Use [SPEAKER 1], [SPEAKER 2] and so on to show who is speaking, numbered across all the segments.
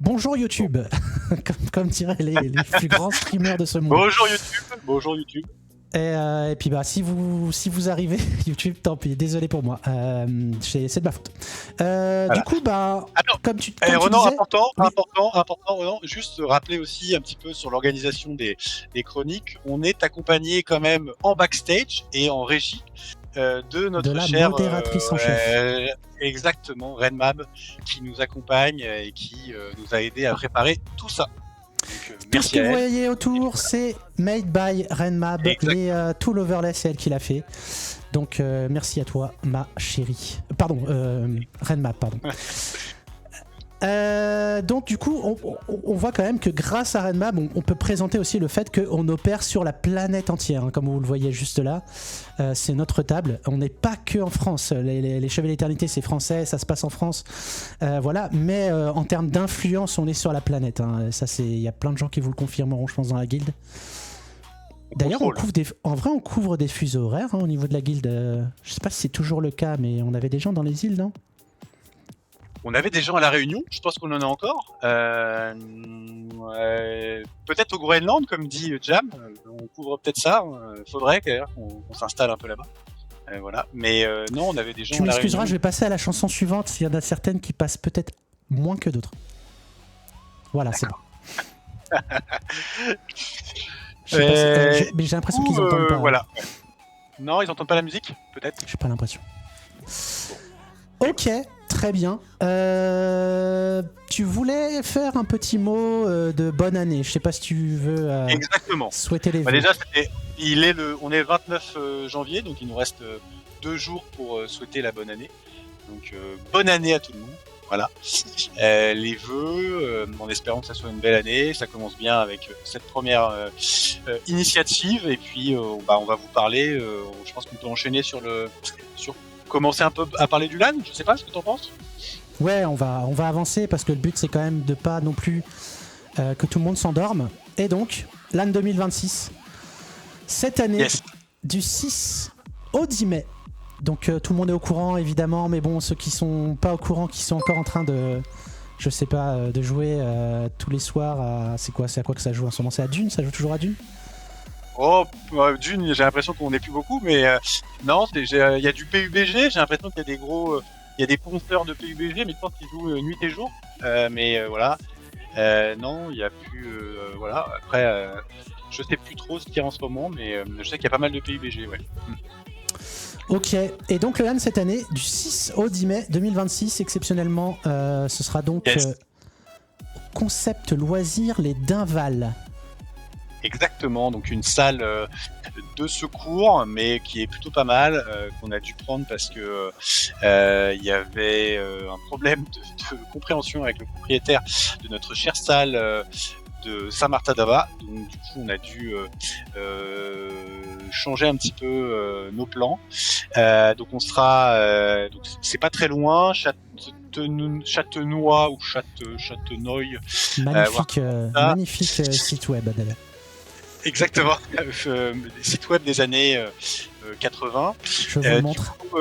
[SPEAKER 1] Bonjour YouTube, comme diraient les plus grands streamers de ce monde.
[SPEAKER 2] Bonjour YouTube.
[SPEAKER 1] Et puis si vous arrivez YouTube, tant pis, désolé pour moi, c'est de ma faute. Voilà. Du coup comme tu
[SPEAKER 2] Renan,
[SPEAKER 1] disais,
[SPEAKER 2] important Renan, juste rappeler aussi un petit peu sur l'organisation des chroniques. On est accompagné quand même en backstage et en régie de notre chère
[SPEAKER 1] modératrice en chef.
[SPEAKER 2] Exactement, Renmab, qui nous accompagne et qui nous a aidé à préparer tout ça. Donc,
[SPEAKER 1] tout ce que vous voyez autour, c'est made by Renmab, tout l'overlay c'est elle qui l'a fait. Donc merci à toi ma chérie. Pardon, Renmab, pardon. Donc du coup on voit quand même que grâce à Renmab on peut présenter aussi le fait qu'on opère sur la planète entière, hein, comme vous le voyez juste là. C'est notre table, on n'est pas que en France, les Chevaliers d'Éternité c'est français, ça se passe en France, voilà, mais en termes d'influence on est sur la planète, hein. Ça il y a plein de gens qui vous le confirmeront je pense dans la guilde. D'ailleurs on couvre des fuseaux horaires, hein, au niveau de la guilde, je sais pas si c'est toujours le cas mais on avait des gens dans les îles, non ?
[SPEAKER 2] On avait des gens à la Réunion, je pense qu'on en a encore. Peut-être au Groenland, comme dit Jam, on couvre peut-être ça. Faudrait qu'on s'installe un peu là-bas. Voilà. Mais non, on avait des gens.
[SPEAKER 1] Tu m'excuseras, je vais passer à la chanson suivante. Il y en a certaines qui passent peut-être moins que d'autres. Voilà, c'est bon. Mais j'ai l'impression qu'ils entendent pas.
[SPEAKER 2] Voilà. Non, ils entendent pas la musique, peut-être.
[SPEAKER 1] J'ai pas l'impression. Ok. Très bien. Tu voulais faire un petit mot de bonne année. Je sais pas si tu veux souhaiter les vœux.
[SPEAKER 2] Déjà, on est le 29 janvier, donc il nous reste 2 jours pour souhaiter la bonne année. Donc bonne année à tout le monde. Voilà. Les vœux, en espérant que ça soit une belle année. Ça commence bien avec cette première initiative. Et puis, on va vous parler. Je pense qu'on peut enchaîner sur commencer un peu à parler du LAN, je sais pas ce que t'en penses.
[SPEAKER 1] Ouais, on va avancer parce que le but c'est quand même de pas non plus que tout le monde s'endorme. Et donc, LAN 2026, cette année, du 6 au 10 mai. Donc tout le monde est au courant évidemment, mais bon, ceux qui sont pas au courant, qui sont encore en train de, je sais pas, de jouer tous les soirs à... C'est à quoi que ça joue en ce moment ? C'est à Dune ? Ça joue toujours à Dune ?
[SPEAKER 2] Oh, Dune, j'ai l'impression qu'on n'est plus beaucoup, mais non, il y a du PUBG, j'ai l'impression qu'il y a il y a des ponceurs de PUBG, mais je pense qu'ils jouent nuit et jour. Mais voilà, non, il y a plus, voilà. Après, je sais plus trop ce qu'il y a en ce moment, mais je sais qu'il y a pas mal de PUBG, ouais.
[SPEAKER 1] Ok, et donc le LAN cette année, du 6 au 10 mai 2026, exceptionnellement, ce sera donc concept loisir les Dinval.
[SPEAKER 2] Exactement, donc une salle de secours, mais qui est plutôt pas mal, qu'on a dû prendre parce que il y avait un problème de compréhension avec le propriétaire de notre chère salle de Saint-Martin-d'Ava. Donc du coup, on a dû changer un petit peu nos plans. Donc on sera, donc c'est pas très loin, Châtenois ou Châtenoy.
[SPEAKER 1] Magnifique site web, Adèle.
[SPEAKER 2] Exactement, site web des années 80.
[SPEAKER 1] Je vous le montre.
[SPEAKER 2] Du coup,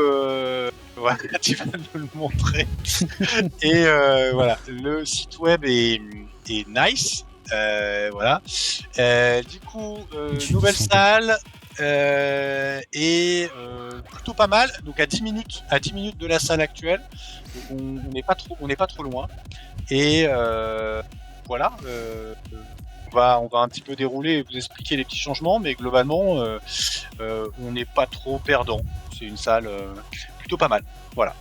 [SPEAKER 2] ouais, tu vas nous le montrer. Et voilà, le site web est nice. Voilà. Du coup, nouvelle salle et plutôt pas mal. Donc à 10 minutes de la salle actuelle. Donc on n'est pas trop loin. Et voilà. On va un petit peu dérouler et vous expliquer les petits changements, mais globalement, on n'est pas trop perdant. C'est une salle plutôt pas mal. Voilà.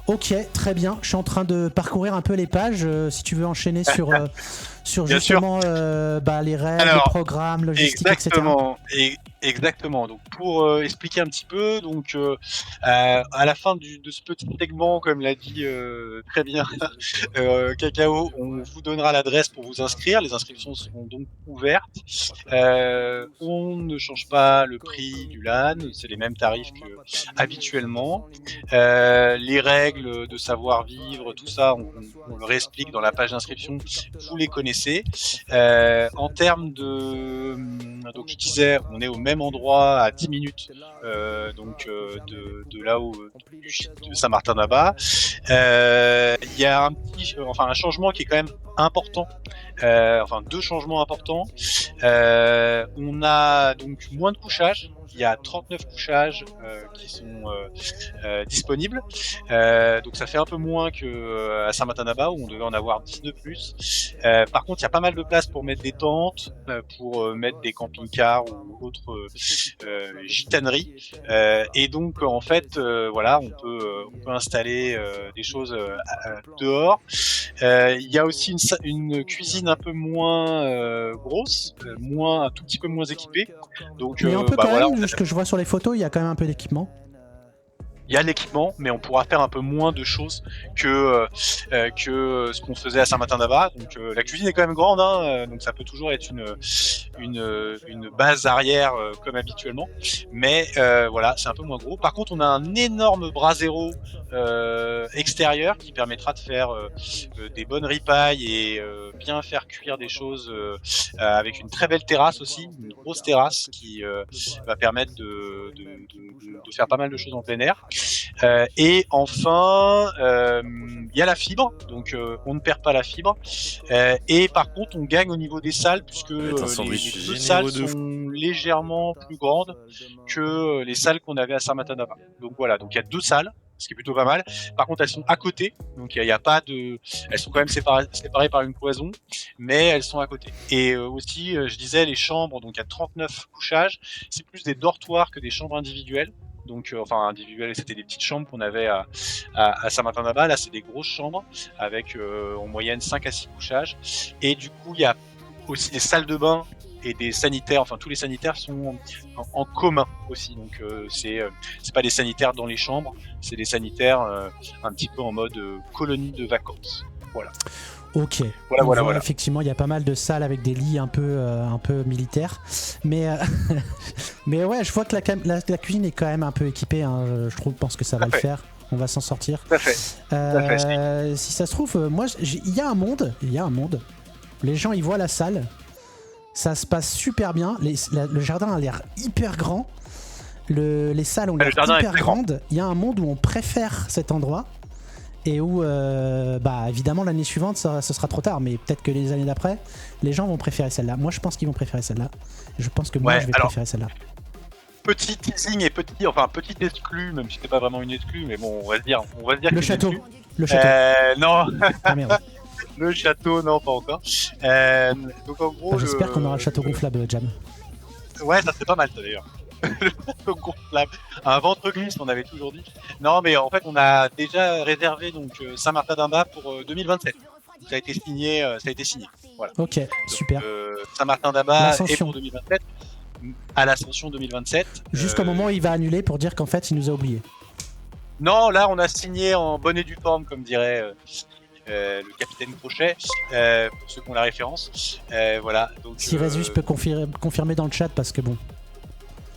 [SPEAKER 1] Ok, très bien. Je suis en train de parcourir un peu les pages. Si tu veux enchaîner sur justement les règles, les programmes, logistique, etc.
[SPEAKER 2] Exactement. Donc pour expliquer un petit peu, donc à la fin de ce petit segment, comme l'a dit très bien Cacao, on vous donnera l'adresse pour vous inscrire. Les inscriptions seront donc ouvertes. On ne change pas le prix du LAN, c'est les mêmes tarifs que habituellement. Les règles de savoir-vivre, tout ça, on le réexplique dans la page d'inscription. Vous les connaissez. baisser. En termes de, donc je disais, on est au même endroit à 10 minutes de là où de Saint-Martin-d'Abat. Il y a un changement qui est quand même important. Deux changements importants. On a donc moins de couchages. Il y a 39 couchages qui sont disponibles. Donc ça fait un peu moins que à Saint-Martin-d'Abat où on devait en avoir 10 de plus. Par contre, il y a pas mal de place pour mettre des tentes, pour mettre des camping-cars ou autres gitaneries. Et donc en fait, voilà, on peut installer des choses dehors. Il y a aussi une cuisine un peu moins grosse, un tout petit peu moins équipée. Donc,
[SPEAKER 1] mais on peut quand
[SPEAKER 2] voilà,
[SPEAKER 1] même, ce que je vois sur les photos, il y a quand même un peu d'équipement.
[SPEAKER 2] il y a de l'équipement, mais on pourra faire un peu moins de choses que ce qu'on faisait à Saint-Martin-d'Abat. Donc la cuisine est quand même grande, hein, donc ça peut toujours être une base arrière comme habituellement. Mais voilà, c'est un peu moins gros. Par contre, on a un énorme brasero extérieur qui permettra de faire des bonnes ripailles et bien faire cuire des choses avec une très belle terrasse aussi, une grosse terrasse qui va permettre de faire pas mal de choses en plein air. Et enfin, il y a la fibre, donc on ne perd pas la fibre. Et par contre, on gagne au niveau des salles puisque les deux salles sont légèrement plus grandes que les salles qu'on avait à Saint-Martin-d'Abat. Donc voilà, donc il y a 2 salles, ce qui est plutôt pas mal. Par contre, elles sont à côté, donc il y a pas de, elles sont quand même séparées par une cloison, mais elles sont à côté. Et aussi, je disais les chambres, donc il y a 39 couchages, c'est plus des dortoirs que des chambres individuelles. Donc, individuelles, c'était des petites chambres qu'on avait à Saint-Martin-d'Abat. Là, c'est des grosses chambres avec en moyenne 5 à 6 couchages. Et du coup, il y a aussi des salles de bain et des sanitaires. Enfin, tous les sanitaires sont en commun aussi. Donc, c'est pas des sanitaires dans les chambres, c'est des sanitaires un petit peu en mode colonie de vacances. Voilà.
[SPEAKER 1] Ok. Voilà. Effectivement, il y a pas mal de salles avec des lits un peu militaires, mais mais ouais, je vois que la cuisine est quand même un peu équipée. Hein. Je pense que ça va le faire. On va s'en sortir.
[SPEAKER 2] Tout à fait.
[SPEAKER 1] Si ça se trouve, moi, il y a un monde. Les gens, ils voient la salle. Ça se passe super bien. Le jardin a l'air hyper grand. Les salles ont l'air hyper grandes. Il y a un monde où on préfère cet endroit. Et où, évidemment, l'année suivante, ce sera trop tard, mais peut-être que les années d'après, les gens vont préférer celle-là. Moi, je pense qu'ils vont préférer celle-là. Je pense que moi, je vais préférer celle-là.
[SPEAKER 2] Petit teasing et petit exclu, même si c'est pas vraiment une exclu, mais bon, on va se dire
[SPEAKER 1] le château.
[SPEAKER 2] Non.
[SPEAKER 1] Ah merde.
[SPEAKER 2] Le château, non, pas encore. Donc en gros,
[SPEAKER 1] j'espère qu'on aura le château gonflable, Jam.
[SPEAKER 2] Ouais, ça serait pas mal, ça d'ailleurs. Le château gonflable. Un ventre glisse, on avait toujours dit. Non, mais en fait, on a déjà réservé donc Saint-Martin-d'Abat pour 2027. Ça a été signé. Voilà.
[SPEAKER 1] Ok, super.
[SPEAKER 2] Saint-Martin-d'Abat est pour 2027. À l'Ascension 2027.
[SPEAKER 1] Jusqu'au moment où il va annuler pour dire qu'en fait, il nous a oubliés.
[SPEAKER 2] Non, là, on a signé en bonne et due forme, comme dirait le capitaine Crochet, pour ceux qui ont la référence. Voilà. Donc,
[SPEAKER 1] si Résus peut confirmer dans le chat, parce que bon.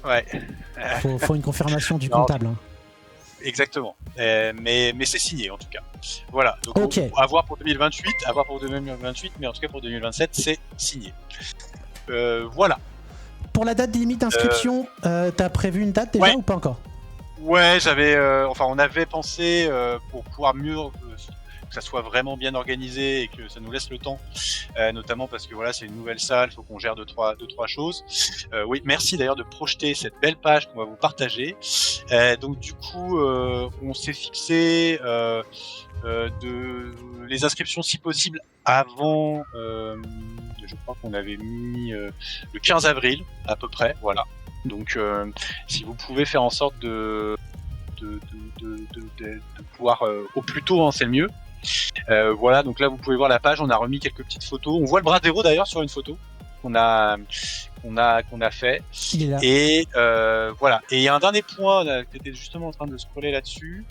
[SPEAKER 2] Ouais.
[SPEAKER 1] Faut une confirmation du comptable. Hein.
[SPEAKER 2] Exactement. Mais c'est signé en tout cas. Voilà. Donc à voir pour 2028, mais en tout cas pour 2027, c'est signé. Voilà.
[SPEAKER 1] Pour la date limite d'inscription, t'as prévu une date déjà ou pas encore?
[SPEAKER 2] Ouais, on avait pensé pour pouvoir mieux que ça soit vraiment bien organisé et que ça nous laisse le temps, notamment parce que voilà, c'est une nouvelle salle, il faut qu'on gère deux trois choses. Oui, merci d'ailleurs de projeter cette belle page qu'on va vous partager. Donc du coup, on s'est fixé les inscriptions si possible avant. Je crois qu'on avait mis le 15 avril à peu près, voilà. Donc si vous pouvez faire en sorte de pouvoir au plus tôt, hein, c'est le mieux. Voilà, donc là vous pouvez voir la page, on a remis quelques petites photos. On voit le brasero d'ailleurs sur une photo qu'on a fait.
[SPEAKER 1] Il est là.
[SPEAKER 2] Et voilà. Et il y a un dernier point, tu étais justement en train de scroller là-dessus.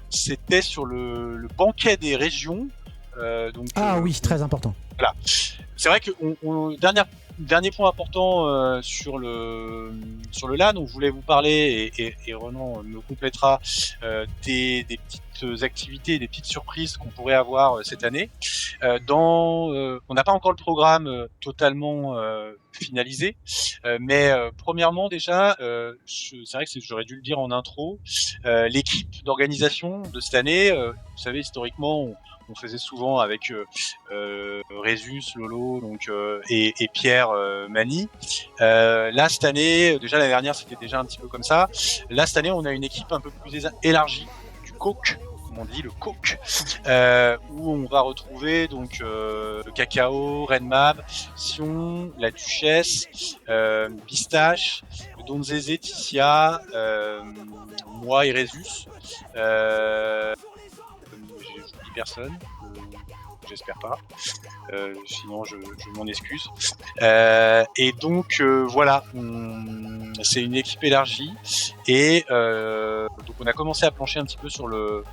[SPEAKER 2] C'était sur le banquet des régions.
[SPEAKER 1] Oui, très important.
[SPEAKER 2] Voilà. C'est vrai que dernier point important sur le LAN, on voulait vous parler et Renan me complétera des petites activités, des petites surprises qu'on pourrait avoir cette année. On n'a pas encore le programme totalement finalisé, mais premièrement déjà, c'est vrai que j'aurais dû le dire en intro, l'équipe d'organisation de cette année, vous savez historiquement on faisait souvent avec Résus, Lolo, donc et Pierre Mani. Là cette année, déjà l'année dernière c'était déjà un petit peu comme ça. Là cette année on a une équipe un peu plus élargie du coq, comme on dit, le coq, où on va retrouver donc le Cacao, Renmab, Sion, la Duchesse, Pistache, Don Zézé, Ticia, moi et Résus. J'oublie personne, j'espère pas. Sinon je m'en excuse. Et donc voilà, c'est une équipe élargie et donc on a commencé à plancher un petit peu sur le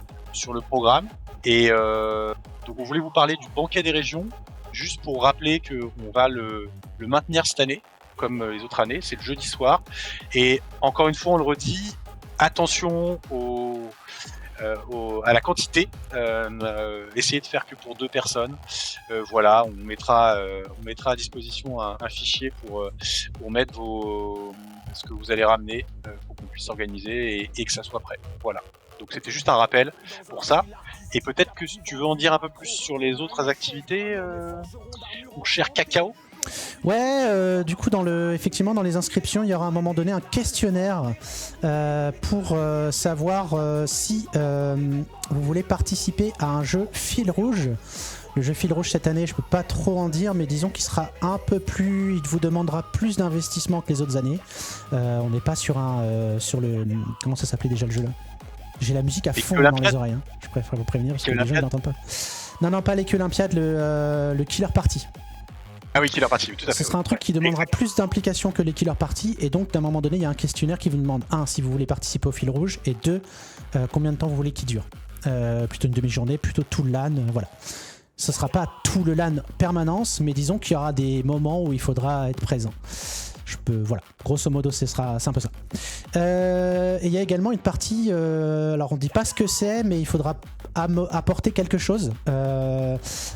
[SPEAKER 2] programme et donc on voulait vous parler du banquet des régions, juste pour rappeler que on va le maintenir cette année comme les autres années. C'est le jeudi soir et encore une fois on le redit, attention à la quantité, essayez de faire que pour 2 personnes. Voilà, on mettra à disposition un fichier pour mettre ce que vous allez ramener pour qu'on puisse s'organiser et que ça soit prêt. Voilà. Donc c'était juste un rappel pour ça. Et peut-être que tu veux en dire un peu plus sur les autres activités, mon cher Cacao.
[SPEAKER 1] Ouais, du coup, effectivement, dans les inscriptions, il y aura à un moment donné un questionnaire pour savoir si vous voulez participer à un jeu fil rouge. Le jeu fil rouge cette année, je peux pas trop en dire, mais disons qu'il sera un peu plus. Il vous demandera plus d'investissement que les autres années. On n'est pas sur sur le. Comment ça s'appelait déjà le jeu là? J'ai la musique à fond dans les oreilles. Hein. Je préfère vous prévenir parce que les gens ils n'entendent pas. Non, pas les Olympiades, le Killer Party.
[SPEAKER 2] Ah oui, Killer Party, tout à fait.
[SPEAKER 1] Ce sera un truc qui demandera plus d'implication que les Killer Party, et donc d'un moment donné, il y a un questionnaire qui vous demande 1. Si vous voulez participer au fil rouge, et 2. Combien de temps vous voulez qu'il dure. Plutôt une demi-journée, plutôt tout le LAN, voilà. Ce sera pas tout le LAN permanence, mais disons qu'il y aura des moments où il faudra être présent. Voilà, grosso modo, c'est un peu ça. Et il y a également une partie, alors on dit pas ce que c'est, mais il faudra apporter quelque chose.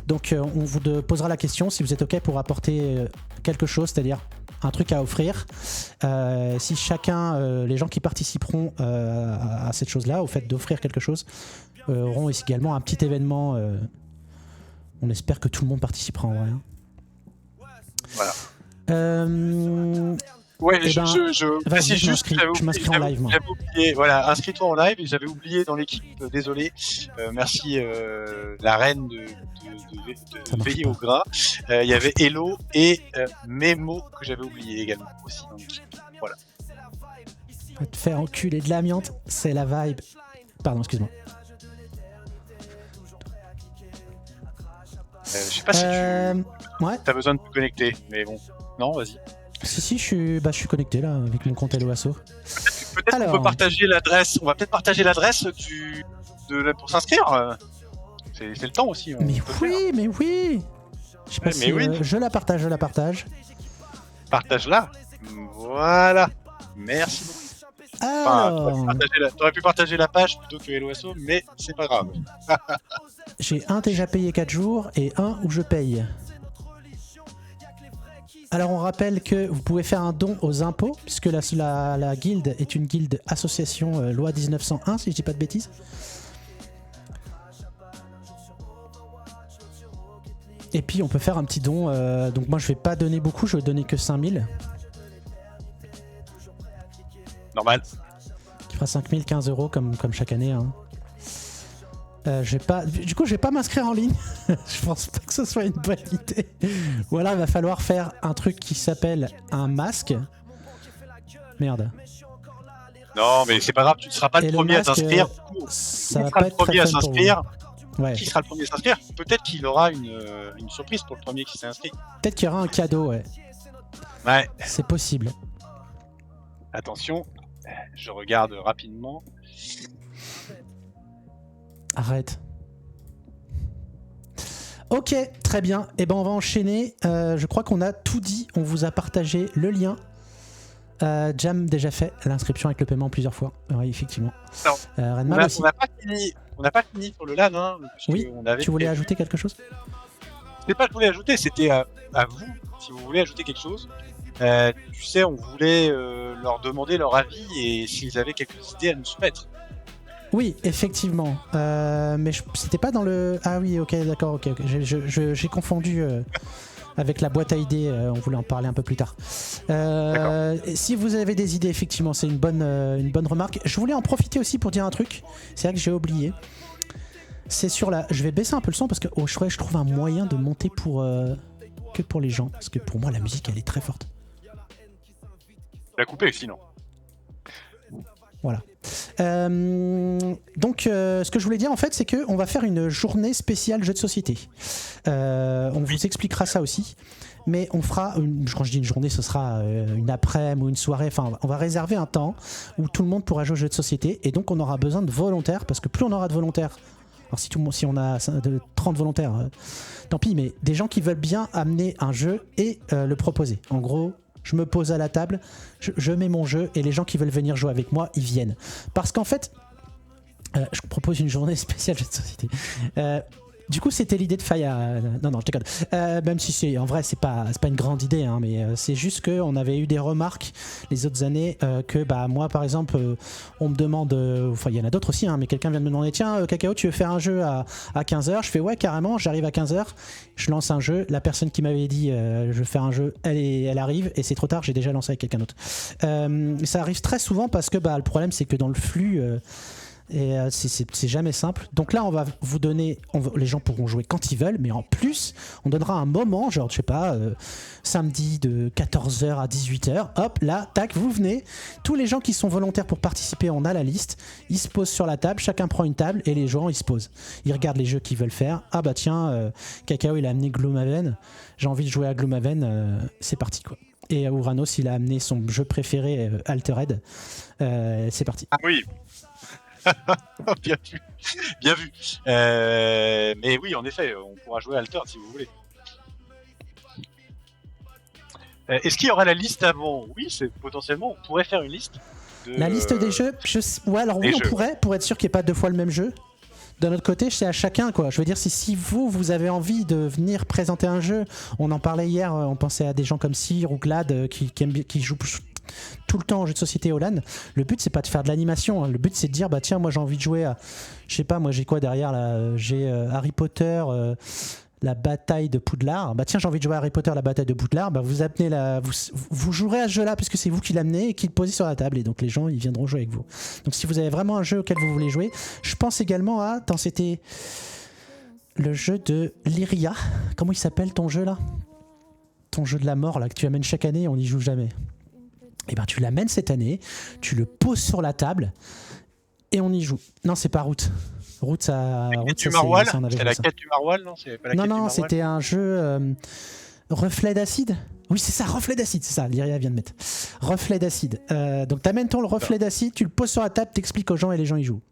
[SPEAKER 1] Donc on vous posera la question si vous êtes OK pour apporter quelque chose, c'est-à-dire un truc à offrir. Si chacun, les gens qui participeront à cette chose-là, au fait d'offrir quelque chose, auront également un petit événement. On espère que tout le monde participera en vrai.
[SPEAKER 2] Voilà.
[SPEAKER 1] Ouais,
[SPEAKER 2] vas-y, juste,
[SPEAKER 1] je m'inscris en live, moi.
[SPEAKER 2] J'avais oublié, voilà, inscris-toi en live, et j'avais oublié dans l'équipe, désolé, merci la reine de Veiller au gras, il y avait Hello et Memo que j'avais oublié également aussi dans l'équipe, voilà.
[SPEAKER 1] Va te faire enculer de l'amiante, c'est la vibe. Pardon, excuse-moi.
[SPEAKER 2] Je sais pas si tu as besoin de te connecter, mais bon, non, vas-y.
[SPEAKER 1] Si, je suis connecté là avec mon compte Helloasso.
[SPEAKER 2] Peut-être qu'on peut partager l'adresse. On va peut-être partager l'adresse pour s'inscrire. C'est le temps aussi.
[SPEAKER 1] Mais oui. Je sais pas si je la partage.
[SPEAKER 2] Partage-la. Voilà. Merci beaucoup.
[SPEAKER 1] Alors...
[SPEAKER 2] t'aurais pu partager la page plutôt que Helloasso, mais c'est pas grave.
[SPEAKER 1] J'ai un déjà payé 4 jours et un où je paye. Alors on rappelle que vous pouvez faire un don aux impôts, puisque la guilde est une guilde association loi 1901, si je dis pas de bêtises. Et puis on peut faire un petit don, donc moi je vais pas donner beaucoup, je vais donner que 5000.
[SPEAKER 2] Normal.
[SPEAKER 1] Qui fera 5000, 15 € comme chaque année. Hein. Du coup, je vais pas m'inscrire en ligne. Je pense pas que ce soit une bonne idée. Ou alors, il va falloir faire un truc qui s'appelle un masque. Merde.
[SPEAKER 2] Non, mais c'est pas grave, tu ne seras pas le premier à s'inscrire.
[SPEAKER 1] Ça va pas être très fun pour vous.
[SPEAKER 2] Ouais. Qui sera le premier à s'inscrire? Peut-être qu'il aura une surprise pour le premier qui s'est inscrit.
[SPEAKER 1] Peut-être qu'il y aura un cadeau, ouais.
[SPEAKER 2] Ouais.
[SPEAKER 1] C'est possible.
[SPEAKER 2] Attention, je regarde rapidement.
[SPEAKER 1] Arrête. Ok, très bien. Et ben on va enchaîner. Je crois qu'on a tout dit. On vous a partagé le lien. Jam déjà fait l'inscription avec le paiement plusieurs fois. Oui, effectivement. Redman aussi.
[SPEAKER 2] On n'a pas fini sur le LAN. Hein,
[SPEAKER 1] oui, tu voulais ajouter quelque chose?
[SPEAKER 2] C'est pas que je voulais ajouter, c'était à vous, si vous voulez ajouter quelque chose. Tu sais, on voulait leur demander leur avis et s'ils avaient quelques idées à nous soumettre.
[SPEAKER 1] Oui, effectivement. Mais c'était pas dans le... Ah oui, ok, d'accord, ok. J'ai confondu avec la boîte à idées. On voulait en parler un peu plus tard. Si vous avez des idées, effectivement, c'est une bonne remarque. Je voulais en profiter aussi pour dire un truc. C'est vrai que j'ai oublié. C'est sur la... Je vais baisser un peu le son parce que je trouve un moyen de monter que pour les gens. Parce que pour moi, la musique, elle est très forte.
[SPEAKER 2] La couper, sinon.
[SPEAKER 1] Voilà. Donc, ce que je voulais dire, en fait, c'est qu'on va faire une journée spéciale jeu de société. On vous expliquera ça aussi. Mais on fera, quand je dis une journée, ce sera une après-midi ou une soirée. Enfin, on va réserver un temps où tout le monde pourra jouer au jeu de société. Et donc, on aura besoin de volontaires. Parce que plus on aura de volontaires... Alors si on a 30 volontaires, tant pis, mais des gens qui veulent bien amener un jeu et le proposer. En gros, je me pose à la table, je mets mon jeu et les gens qui veulent venir jouer avec moi, ils viennent. Parce qu'en fait, je propose une journée spéciale jeu de société. Du coup, c'était l'idée de Faya. Non, je déconne. Même si en vrai, c'est pas une grande idée, hein, mais c'est juste qu'on avait eu des remarques les autres années que moi, par exemple, on me demande. Enfin, il y en a d'autres aussi, hein, mais quelqu'un vient de me demander tiens, Cacao, tu veux faire un jeu à 15h? Je fais ouais, carrément, j'arrive à 15h, je lance un jeu. La personne qui m'avait dit je veux faire un jeu, elle arrive et c'est trop tard, j'ai déjà lancé avec quelqu'un d'autre. Ça arrive très souvent parce que le problème, c'est que dans le flux. Et c'est jamais simple. Donc là, on va vous donner... les gens pourront jouer quand ils veulent, mais en plus, on donnera un moment, genre, je sais pas, samedi de 14h à 18h. Hop, là, tac, vous venez. Tous les gens qui sont volontaires pour participer, on a la liste. Ils se posent sur la table, chacun prend une table et les gens, ils se posent. Ils regardent les jeux qu'ils veulent faire. Ah bah tiens, Cacao, il a amené Gloomhaven. J'ai envie de jouer à Gloomhaven. C'est parti, quoi. Et Ouranos, il a amené son jeu préféré, Altered. C'est parti.
[SPEAKER 2] Ah oui. Bien vu. Mais oui, en effet, on pourra jouer Alter si vous voulez. Est-ce qu'il y aura la liste avant? Oui, c'est potentiellement, on pourrait faire une liste.
[SPEAKER 1] La liste des jeux. Ouais, alors oui, on pourrait, pour être sûr qu'il n'y ait pas deux fois le même jeu. D'un autre côté, c'est à chacun, quoi. Je veux dire, si vous avez envie de venir présenter un jeu, on en parlait hier, on pensait à des gens comme Cyr ou Glad qui jouent tout le temps en jeu de société au LAN. Le but, c'est pas de faire de l'animation, hein. Le but, c'est de dire tiens, moi j'ai envie de jouer à, je sais pas, moi j'ai quoi derrière là, j'ai Harry Potter, la bataille de Poudlard. Tiens, j'ai envie de jouer à Harry Potter, la bataille de Poudlard. Vous jouerez à ce jeu là puisque c'est vous qui l'amenez et qui le posez sur la table, et donc les gens ils viendront jouer avec vous. Donc si vous avez vraiment un jeu auquel vous voulez jouer, je pense également c'était le jeu de Lyria. Comment il s'appelle ton jeu là? Ton jeu de la mort là que tu amènes chaque année et on n'y joue jamais. Et tu l'amènes cette année, tu le poses sur la table et on y joue. Non, c'est pas Route. Route, ça.
[SPEAKER 2] La quête du Maroilles. C'est la quête du Maroilles, non? C'est pas la quête du Maroilles.
[SPEAKER 1] C'était un jeu Reflet d'acide. Oui, c'est ça, Reflet d'acide, c'est ça. Lyria vient de mettre. Reflet d'acide. Donc t'amènes ton reflet d'acide, tu le poses sur la table, t'expliques aux gens et les gens y jouent.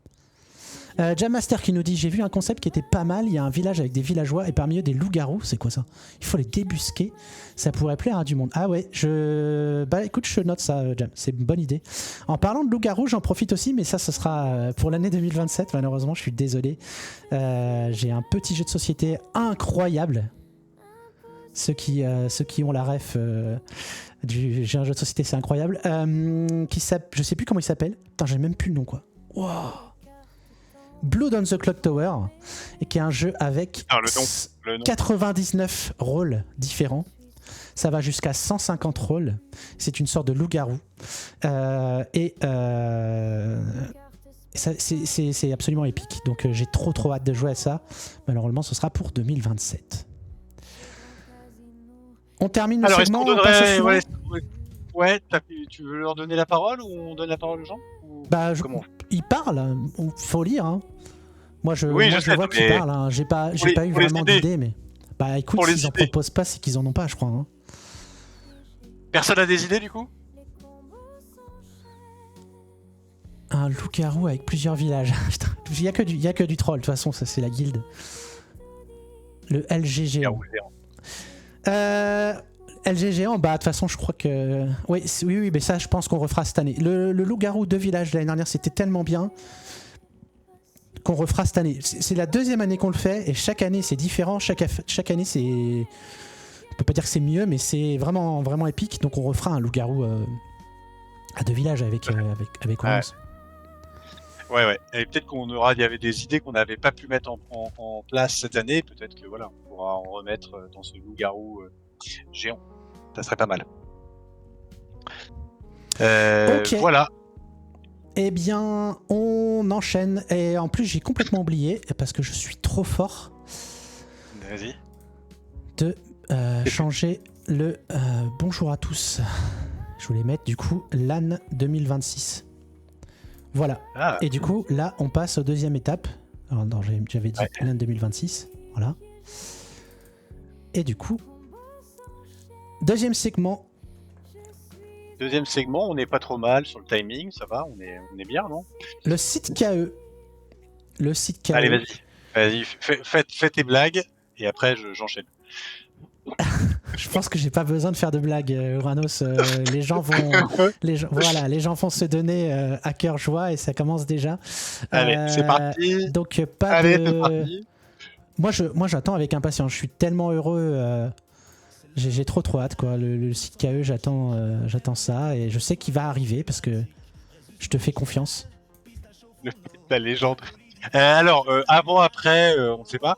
[SPEAKER 1] Jam Master qui nous dit j'ai vu un concept qui était pas mal, il y a un village avec des villageois et parmi eux des loups-garous. C'est quoi ça? Il faut les débusquer, ça pourrait plaire à du monde. Ah ouais, écoute, je note ça, Jam, c'est une bonne idée. En parlant de loups-garous, j'en profite aussi, mais ça ce sera pour l'année 2027, malheureusement, je suis désolé. J'ai un petit jeu de société incroyable. Ceux qui ont la ref j'ai un jeu de société, c'est incroyable, je sais plus comment il s'appelle. Putain, j'ai même plus le nom, quoi. Wow. Blood on the Clock Tower, et qui est un jeu avec 99 rôles différents. Ça va jusqu'à 150 rôles. C'est une sorte de loup-garou. C'est absolument épique. Donc j'ai trop hâte de jouer à ça. Malheureusement, ce sera pour 2027. On termine le segment.
[SPEAKER 2] Tu veux leur donner la parole ou on donne la parole aux gens
[SPEAKER 1] il parle, faut lire. Hein. Moi, je vois qu'il parle. Hein. J'ai pas eu vraiment d'idée, mais écoute, s'ils en proposent pas, c'est qu'ils en ont pas, je crois. Hein.
[SPEAKER 2] Personne a des idées du coup?
[SPEAKER 1] Un loup-garou avec plusieurs villages. Il y a que du troll. De toute façon, ça c'est la guilde. Le LG géant. LG géant, bah de toute façon je crois que... Oui, mais ça je pense qu'on refera cette année. Le loup-garou de village l'année dernière c'était tellement bien qu'on refera cette année. C'est la deuxième année qu'on le fait et chaque année c'est différent, chaque année c'est... On peut pas dire que c'est mieux mais c'est vraiment, vraiment épique, donc on refera un loup-garou à deux villages avec Orange.
[SPEAKER 2] Ouais. Et peut-être il y avait des idées qu'on n'avait pas pu mettre en place cette année. Peut-être que voilà, on pourra en remettre dans ce loup-garou géant. Ça serait pas mal.
[SPEAKER 1] Ok.
[SPEAKER 2] Voilà.
[SPEAKER 1] Eh bien, on enchaîne. Et en plus, j'ai complètement oublié, parce que je suis trop fort,
[SPEAKER 2] Vas-y.
[SPEAKER 1] de changer le bonjour à tous. Je voulais mettre du coup LAN 2026. Voilà.
[SPEAKER 2] Ah.
[SPEAKER 1] Et du coup, là, on passe aux deuxième étape. Alors, non, j'avais dit LAN 2026. Voilà. Et du coup, deuxième segment.
[SPEAKER 2] Deuxième segment, on n'est pas trop mal sur le timing, ça va, on est bien, non?
[SPEAKER 1] Le site KE. Le site KE.
[SPEAKER 2] Allez, vas-y, fais tes blagues, et après j'enchaîne.
[SPEAKER 1] Je pense que j'ai pas besoin de faire de blagues, Uranos. Les gens vont se donner à cœur joie et ça commence déjà.
[SPEAKER 2] Allez, c'est parti.
[SPEAKER 1] Donc
[SPEAKER 2] c'est parti.
[SPEAKER 1] Moi, j'attends avec impatience. Je suis tellement heureux. J'ai trop hâte, quoi. Le site KE, j'attends ça et je sais qu'il va arriver parce que je te fais confiance.
[SPEAKER 2] La légende. Alors, avant, après, on ne sait pas.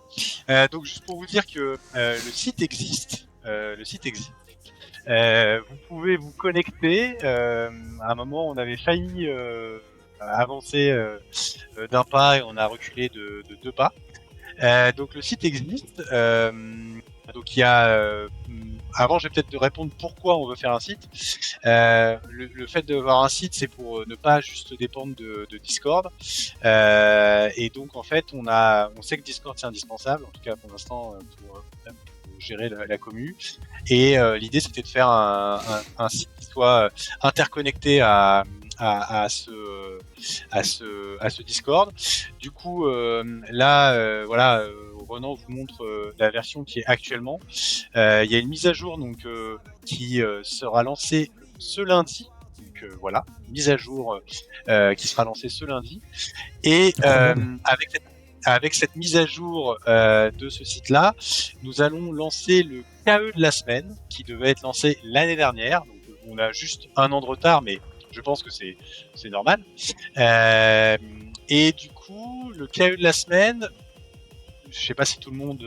[SPEAKER 2] Donc, juste pour vous dire que le site existe. Vous pouvez vous connecter. À un moment, on avait failli avancer d'un pas et on a reculé de 2 pas. Donc, le site existe. Donc, il y a... avant, je vais peut-être te répondre pourquoi on veut faire un site. Le fait d'avoir un site, c'est pour ne pas juste dépendre de Discord. Et donc, en fait, on sait que Discord, c'est indispensable, en tout cas pour l'instant, pour gérer la commu. Et l'idée, c'était de faire un site qui soit interconnecté à ce Discord. Du coup, là, voilà, Renan vous montre la version qui est actuellement. Il y a une mise à jour donc qui sera lancée ce lundi. Donc voilà, mise à jour qui sera lancée ce lundi. Et avec cette mise à jour de ce site-là, nous allons lancer le KE de la semaine qui devait être lancé l'année dernière. Donc on a juste un an de retard, mais je pense que c'est normal. Et du coup, le KE de la semaine, je sais pas si tout le monde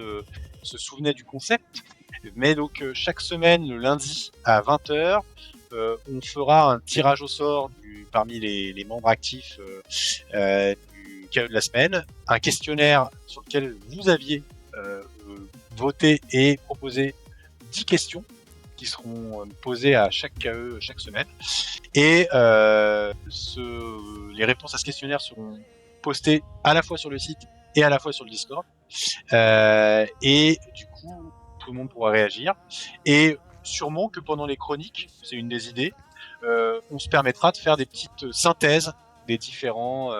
[SPEAKER 2] se souvenait du concept, mais donc chaque semaine, le lundi à 20h, on fera un tirage au sort parmi les membres actifs du KE de la semaine, un questionnaire sur lequel vous aviez voté et proposé 10 questions qui seront posées à chaque KE chaque semaine. Et les réponses à ce questionnaire seront postées à la fois sur le site et à la fois sur le Discord. Et du coup, tout le monde pourra réagir. Et sûrement que pendant les chroniques, c'est une des idées, on se permettra de faire des petites synthèses des différents,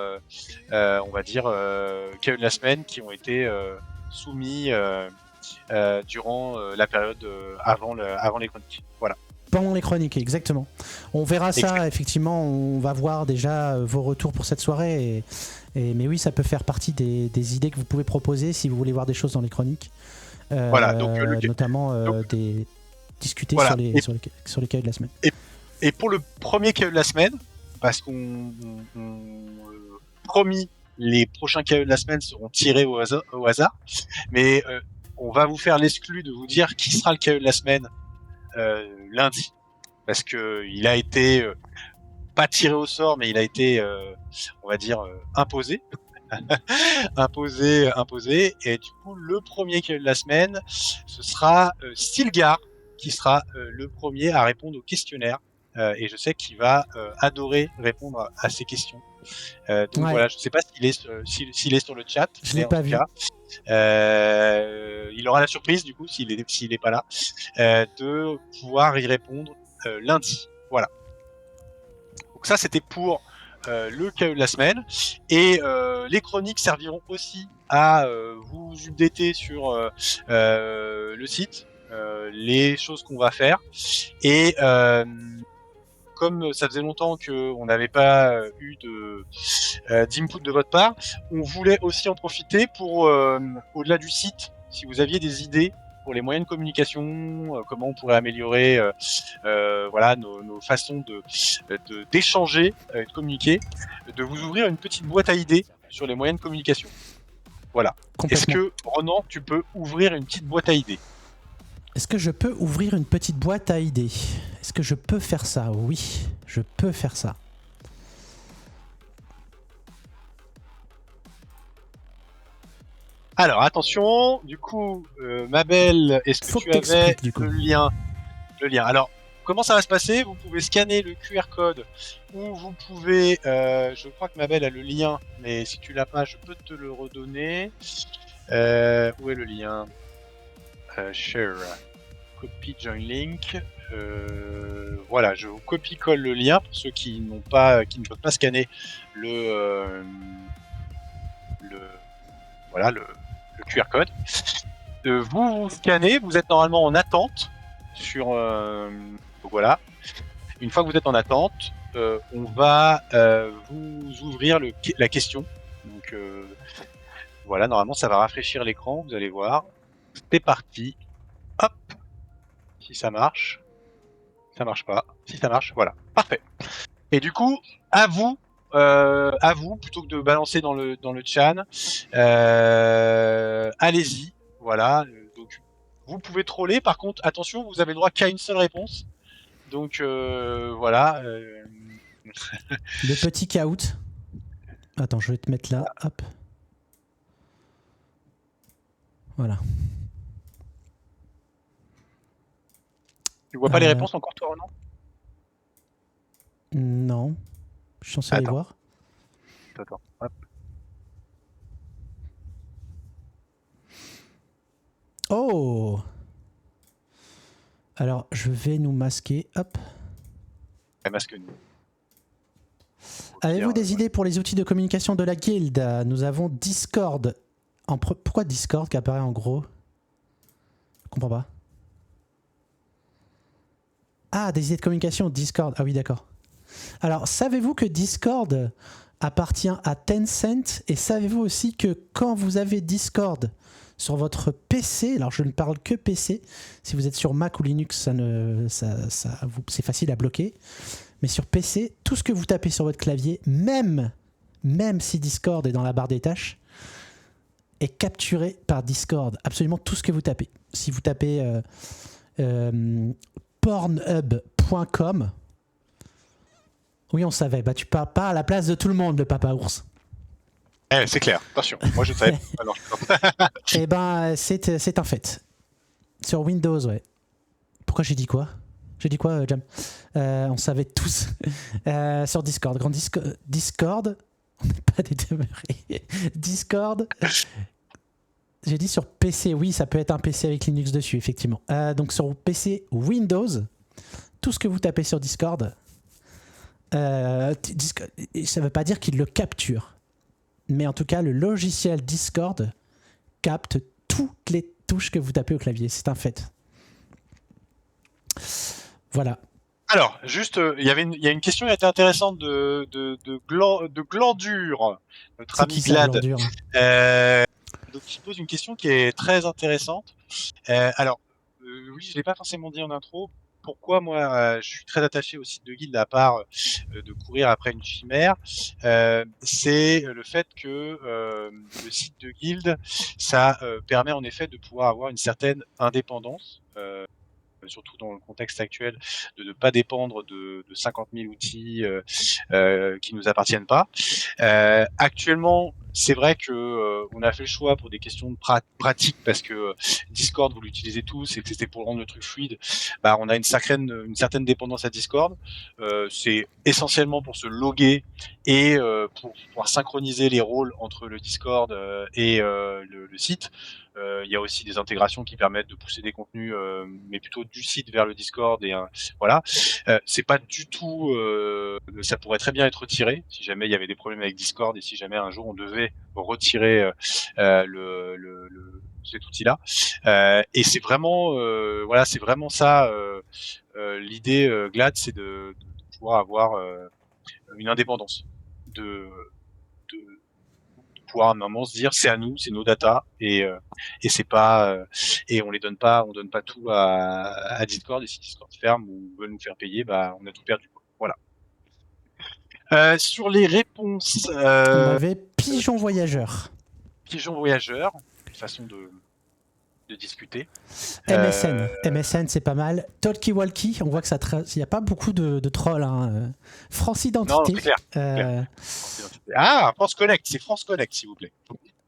[SPEAKER 2] on va dire, KE de la semaine qui ont été soumis durant la période avant les chroniques. Voilà.
[SPEAKER 1] Pendant les chroniques, exactement. On verra ça, effectivement, on va voir déjà vos retours pour cette soirée. Mais oui, ça peut faire partie des idées que vous pouvez proposer si vous voulez voir des choses dans les chroniques.
[SPEAKER 2] Voilà, donc,
[SPEAKER 1] notamment discuter
[SPEAKER 2] voilà.
[SPEAKER 1] sur les KE de la semaine.
[SPEAKER 2] Et pour le premier KE de la semaine, parce qu'on promis, les prochains KE de la semaine seront tirés au hasard, mais on va vous faire l'exclu de vous dire qui sera le KE de la semaine lundi, parce que il a été pas tiré au sort, mais il a été, on va dire, imposé. imposé. Et du coup, le premier KE de la semaine, ce sera Stilgar, qui sera le premier à répondre au questionnaire. Et je sais qu'il va adorer répondre à ces questions. Donc voilà, je ne sais pas s'il est sur le chat.
[SPEAKER 1] Je l'ai pas vu.
[SPEAKER 2] Il aura la surprise, du coup, s'il est pas là, de pouvoir y répondre lundi. Voilà. Donc ça, c'était pour le KE de la semaine. Et les chroniques serviront aussi à vous updater sur le site, les choses qu'on va faire. Et comme ça faisait longtemps qu'on n'avait pas eu d'input de votre part, on voulait aussi en profiter pour, au-delà du site, si vous aviez des idées pour les moyens de communication, comment on pourrait améliorer voilà, nos façons d'échanger, de communiquer, de vous ouvrir une petite boîte à idées sur les moyens de communication. Voilà. Est-ce que, Ronan, tu peux ouvrir une petite boîte à idées ?
[SPEAKER 1] Est-ce que je peux ouvrir une petite boîte à idées ? Est-ce que je peux faire ça ? Oui, je peux faire ça.
[SPEAKER 2] Alors, attention, du coup, ma belle, est-ce que tu avais le lien ? Alors, comment ça va se passer ? Vous pouvez scanner le QR code ou vous pouvez... je crois que ma belle a le lien, mais si tu l'as pas, je peux te le redonner. Où est le lien ? Share. Copy join link. Voilà, je vous copie-colle le lien pour ceux qui ne peuvent pas scanner le QR code. Vous scannez, vous êtes normalement en attente sur voilà. Une fois que vous êtes en attente, on va vous ouvrir la question. Donc voilà, normalement ça va rafraîchir l'écran, vous allez voir. C'est parti. Hop. Si ça marche. Ça marche pas. Si ça marche, voilà. Parfait. Et du coup, à vous, plutôt que de balancer dans le chat, allez-y. Voilà. Donc, vous pouvez troller. Par contre, attention, vous avez le droit qu'à une seule réponse. Donc, voilà.
[SPEAKER 1] Le petit caout. Attends, je vais te mettre là. Hop. Voilà.
[SPEAKER 2] Tu vois pas les réponses encore, toi, Ronan ?
[SPEAKER 1] Non. Je suis censé les voir.
[SPEAKER 2] Attends. Hop.
[SPEAKER 1] Oh ! Alors, je vais nous masquer. Hop.
[SPEAKER 2] Masque-nous.
[SPEAKER 1] Avez-vous des idées pour les outils de communication de la guilde ? Nous avons Discord. Pourquoi Discord qui apparaît en gros ? Je comprends pas. Ah, des idées de communication, Discord. Ah oui, d'accord. Alors, savez-vous que Discord appartient à Tencent ? Et savez-vous aussi que quand vous avez Discord sur votre PC, alors je ne parle que PC, si vous êtes sur Mac ou Linux, c'est facile à bloquer. Mais sur PC, tout ce que vous tapez sur votre clavier, même si Discord est dans la barre des tâches, est capturé par Discord. Absolument tout ce que vous tapez. Si vous tapez pornhub.com, oui, on savait. Bah, tu parles pas à la place de tout le monde, le papa ours.
[SPEAKER 2] C'est clair. Attention, moi je savais. Alors,
[SPEAKER 1] Eh ben, c'est un fait. Sur Windows, ouais. Pourquoi j'ai dit quoi ? J'ai dit quoi, Jam ? On savait tous. Sur Discord. Discord. On n'est pas des demeurés. Discord. J'ai dit sur PC. Oui, ça peut être un PC avec Linux dessus, effectivement. Donc sur PC Windows, tout ce que vous tapez sur Discord, ça ne veut pas dire qu'il le capture. Mais en tout cas, le logiciel Discord capte toutes les touches que vous tapez au clavier. C'est un fait. Voilà.
[SPEAKER 2] Alors, juste, il y a une question qui a été intéressante de Glandur, notre ami Glad. Donc, il pose une question qui est très intéressante. Alors, oui, je l'ai pas forcément dit en intro. Pourquoi moi, je suis très attaché au site de Guild à part de courir après une chimère, c'est le fait que le site de Guild, ça permet en effet de pouvoir avoir une certaine indépendance. Surtout dans le contexte actuel, de ne pas dépendre de 50 000 outils qui nous appartiennent pas. Actuellement, c'est vrai que on a fait le choix pour des questions de pratique parce que Discord vous l'utilisez tous et que c'était pour rendre le truc fluide. Bah, on a une certaine dépendance à Discord. C'est essentiellement pour se loguer et pour pouvoir synchroniser les rôles entre le Discord et le site. Il y a aussi des intégrations qui permettent de pousser des contenus, mais plutôt du site vers le Discord et voilà. C'est pas du tout. Ça pourrait très bien être retiré si jamais il y avait des problèmes avec Discord et si jamais un jour on devait retirer cet outil-là. Et c'est vraiment, voilà, c'est vraiment ça l'idée GLAD, c'est de pouvoir avoir une indépendance, de pouvoir à un moment se dire c'est à nous, c'est nos data et c'est pas et on donne pas tout à Discord et si Discord ferme ou veut nous faire payer, bah on a tout perdu. Voilà. Sur les réponses,
[SPEAKER 1] On avait Pigeon Voyageur.
[SPEAKER 2] Pigeon Voyageur, une façon de discuter.
[SPEAKER 1] MSN c'est pas mal. Talkie Walkie, on voit que il n'y a pas beaucoup de trolls. Hein. France Identité.
[SPEAKER 2] Non, c'est clair. Ah, France Connect, c'est France Connect s'il vous plaît.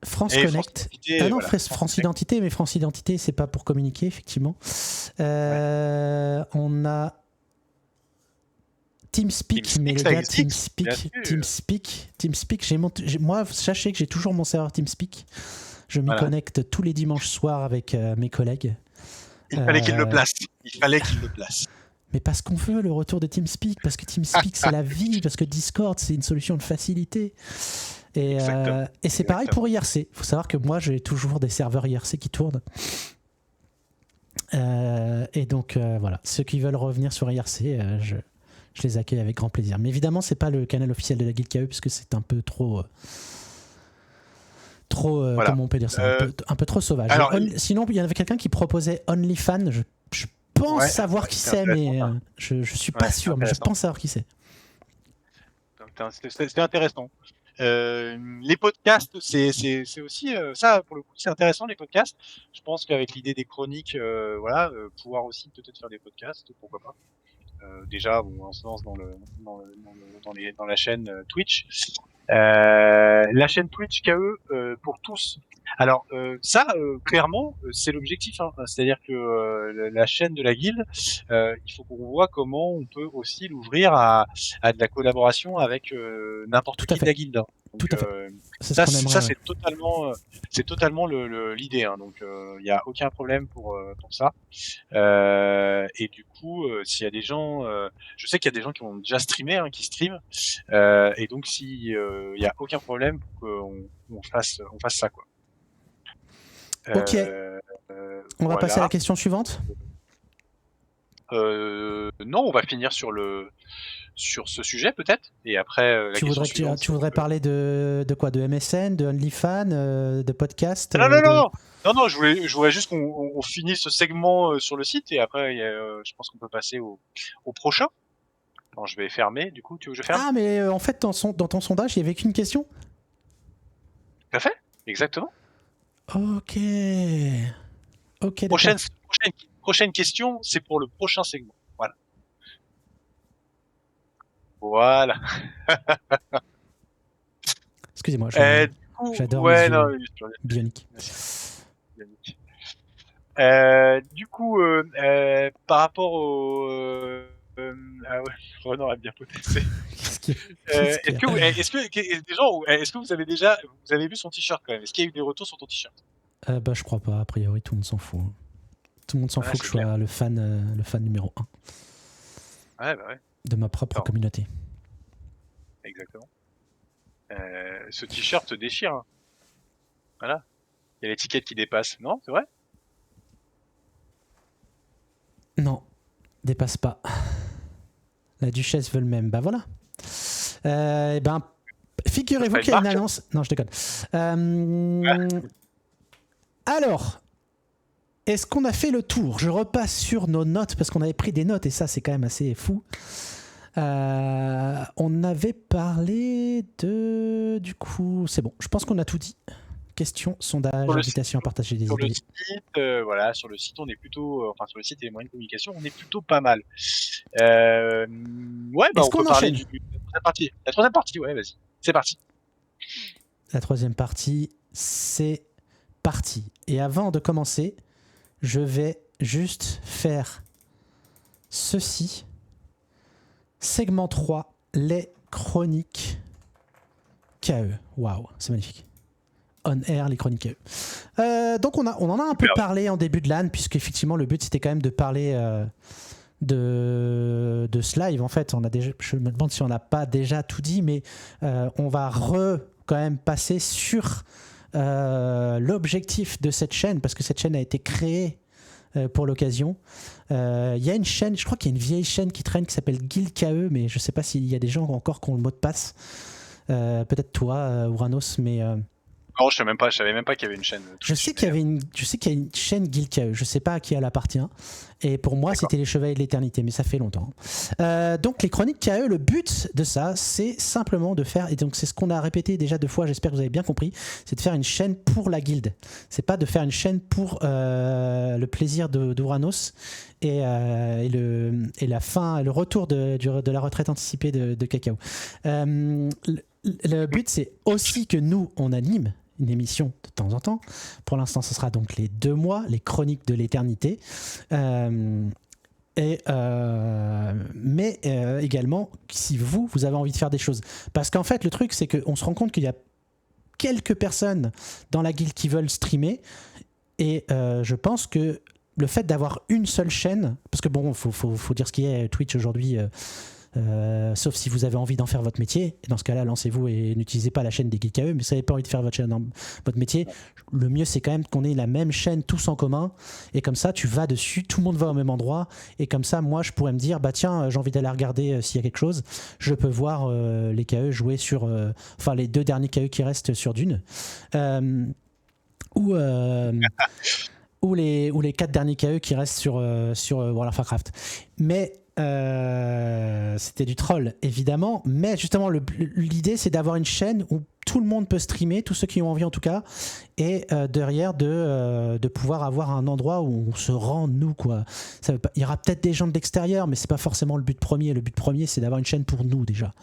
[SPEAKER 1] France Connect. Ah non,
[SPEAKER 2] voilà,
[SPEAKER 1] France Identité, mais France Identité, c'est pas pour communiquer, effectivement. On a TeamSpeak, mais les gars, TeamSpeak, moi, sachez que j'ai toujours mon serveur TeamSpeak. Je m'y connecte tous les dimanches soirs avec mes collègues.
[SPEAKER 2] Il fallait qu'il le place.
[SPEAKER 1] Mais parce qu'on veut le retour de TeamSpeak, parce que TeamSpeak c'est la vie, parce que Discord c'est une solution de facilité. Et c'est pareil pour IRC. Il faut savoir que moi j'ai toujours des serveurs IRC qui tournent. Et donc voilà, ceux qui veulent revenir sur IRC, je les accueille avec grand plaisir. Mais évidemment, c'est pas le canal officiel de la Guilde KE, puisque c'est un peu trop comment on peut dire ça, un peu trop sauvage. Alors, sinon, il y avait quelqu'un qui proposait OnlyFans. Je pense savoir qui c'est, mais je suis pas sûr, mais je pense savoir qui c'est.
[SPEAKER 2] C'est intéressant. Les podcasts, c'est aussi ça pour le coup, c'est intéressant les podcasts. Je pense qu'avec l'idée des chroniques, pouvoir aussi peut-être faire des podcasts, pourquoi pas. Déjà, on se lance dans la chaîne Twitch. La chaîne Twitch KE pour tous. Alors clairement, c'est l'objectif. Hein. C'est-à-dire que la chaîne de la guilde, il faut qu'on voit comment on peut aussi l'ouvrir à de la collaboration avec n'importe qui de la guilde. Donc,
[SPEAKER 1] tout à fait.
[SPEAKER 2] Ça c'est totalement l'idée. Hein. Donc il y a aucun problème pour ça. Et du coup, s'il y a des gens, je sais qu'il y a des gens qui ont déjà streamé, hein, qui streament, et donc si il y a aucun problème pour qu'on fasse ça quoi.
[SPEAKER 1] Ok. On va passer à la question suivante.
[SPEAKER 2] Non, on va finir sur ce sujet peut-être, et après
[SPEAKER 1] tu voudrais parler de quoi, de MSN, de OnlyFans, de podcast?
[SPEAKER 2] Non, je voulais juste qu'on finisse ce segment sur le site et après je pense qu'on peut passer au prochain. Alors, je vais fermer, du coup, tu veux que je ferme?
[SPEAKER 1] Ah, mais en fait, dans ton sondage, il n'y avait qu'une question?
[SPEAKER 2] Tout à fait, exactement.
[SPEAKER 1] Ok,
[SPEAKER 2] prochaine question, c'est pour le prochain segment. Voilà.
[SPEAKER 1] Excusez-moi, j'adore bionique.
[SPEAKER 2] Du coup, par rapport au Renan a bien protesté. Est-ce que vous avez vu son t-shirt quand même? Est-ce qu'il y a eu des retours sur ton t-shirt?
[SPEAKER 1] Je crois pas. A priori, tout le monde s'en fout. Tout le monde s'en fout que je sois le fan numéro 1. De ma propre communauté.
[SPEAKER 2] Exactement. Ce t-shirt se déchire. Hein. Voilà. Il y a l'étiquette qui dépasse. Non, c'est vrai?
[SPEAKER 1] Non, dépasse pas. La duchesse veut le même. Bah voilà. Figurez-vous qu'il y a une annonce. Non, je déconne. Alors, est-ce qu'on a fait le tour? Je repasse sur nos notes parce qu'on avait pris des notes et ça, c'est quand même assez fou. On avait parlé du coup, c'est bon. Je pense qu'on a tout dit. Questions, sondages, invitations à partager des idées.
[SPEAKER 2] Sur le site, on est plutôt, sur le site et les moyens de communication, on est plutôt pas mal. On peut parler de la troisième partie. La troisième partie, ouais, vas-y, c'est parti.
[SPEAKER 1] La troisième partie, c'est parti. Et avant de commencer, je vais juste faire ceci. Segment 3, les chroniques KE. Waouh, c'est magnifique. On air, les chroniques KE. Donc on en a un peu parlé en début de LAN, puisque effectivement le but c'était quand même de parler de ce live. En fait, je me demande si on n'a pas déjà tout dit, mais on va quand même passer sur l'objectif de cette chaîne, parce que cette chaîne a été créée pour l'occasion. Il y a une chaîne, je crois qu'il y a une vieille chaîne qui traîne qui s'appelle Guild KE, mais je sais pas s'il y a des gens encore qui ont le mot de passe. Peut-être toi, Uranos, mais
[SPEAKER 2] Non, je savais même pas qu'il y avait une chaîne.
[SPEAKER 1] je sais qu'il y a une chaîne Guild KE, je sais pas à qui elle appartient. Et pour moi, c'était les Chevaliers de l'Éternité, mais ça fait longtemps. Donc les chroniques KE, le but de ça, c'est simplement de faire, et donc c'est ce qu'on a répété déjà 2 fois, j'espère que vous avez bien compris, c'est de faire une chaîne pour la guilde. C'est pas de faire une chaîne pour le plaisir d'Uranos et la fin, le retour de la retraite anticipée de Cacao. Le but, c'est aussi que nous, on anime une émission de temps en temps. Pour l'instant, ce sera donc les 2 mois, les chroniques de l'éternité. Mais également, si vous avez envie de faire des choses. Parce qu'en fait, le truc, c'est qu'on se rend compte qu'il y a quelques personnes dans la guilde qui veulent streamer. Et je pense que le fait d'avoir une seule chaîne, parce que bon, faut dire ce qui est Twitch aujourd'hui, sauf si vous avez envie d'en faire votre métier, et dans ce cas-là, lancez-vous et n'utilisez pas la chaîne des Geeks KE, mais si vous n'avez pas envie de faire votre métier, le mieux c'est quand même qu'on ait la même chaîne tous en commun, et comme ça tu vas dessus, tout le monde va au même endroit, et comme ça moi je pourrais me dire bah tiens, j'ai envie d'aller regarder s'il y a quelque chose, je peux voir les KE jouer sur enfin les 2 derniers KE qui restent sur Dune, ou les 4 derniers KE qui restent sur World of Warcraft. Mais c'était du troll évidemment, mais justement l'idée c'est d'avoir une chaîne où tout le monde peut streamer, tous ceux qui ont envie en tout cas, et derrière de pouvoir avoir un endroit où on se rend nous quoi. Il y aura peut-être des gens de l'extérieur, mais c'est pas forcément le but premier. Le but premier c'est d'avoir une chaîne pour nous déjà.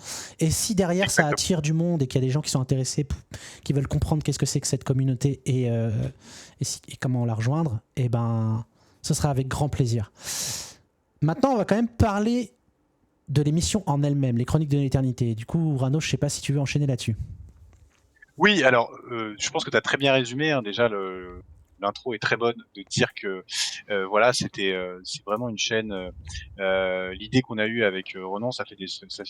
[SPEAKER 1] Et si derrière ça attire du monde et qu'il y a des gens qui sont intéressés, qui veulent comprendre qu'est-ce que c'est que cette communauté et comment la rejoindre, et ben ce sera avec grand plaisir. Maintenant, on va quand même parler de l'émission en elle-même, les Chroniques de l'Éternité. Du coup, Rano, je sais pas si tu veux enchaîner là-dessus.
[SPEAKER 2] Oui, alors, je pense que tu as très bien résumé. Hein, déjà, l'intro est très bonne de dire que voilà, c'est vraiment une chaîne. L'idée qu'on a eue avec Renan, ça fait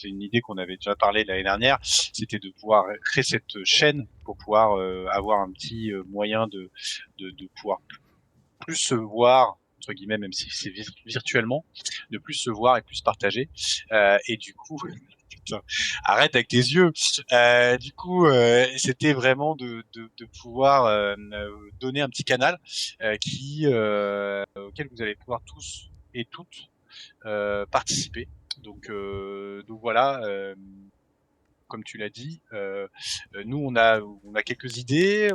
[SPEAKER 2] une idée qu'on avait déjà parlé l'année dernière. C'était de pouvoir créer cette chaîne pour pouvoir avoir un petit moyen de pouvoir plus se voir, entre guillemets, même si c'est virtuellement, de plus se voir et plus partager. Et du coup, putain, arrête avec tes yeux. Du coup, c'était vraiment de pouvoir donner un petit canal auquel vous allez pouvoir tous et toutes participer. Donc voilà. Comme tu l'as dit, nous on a quelques idées.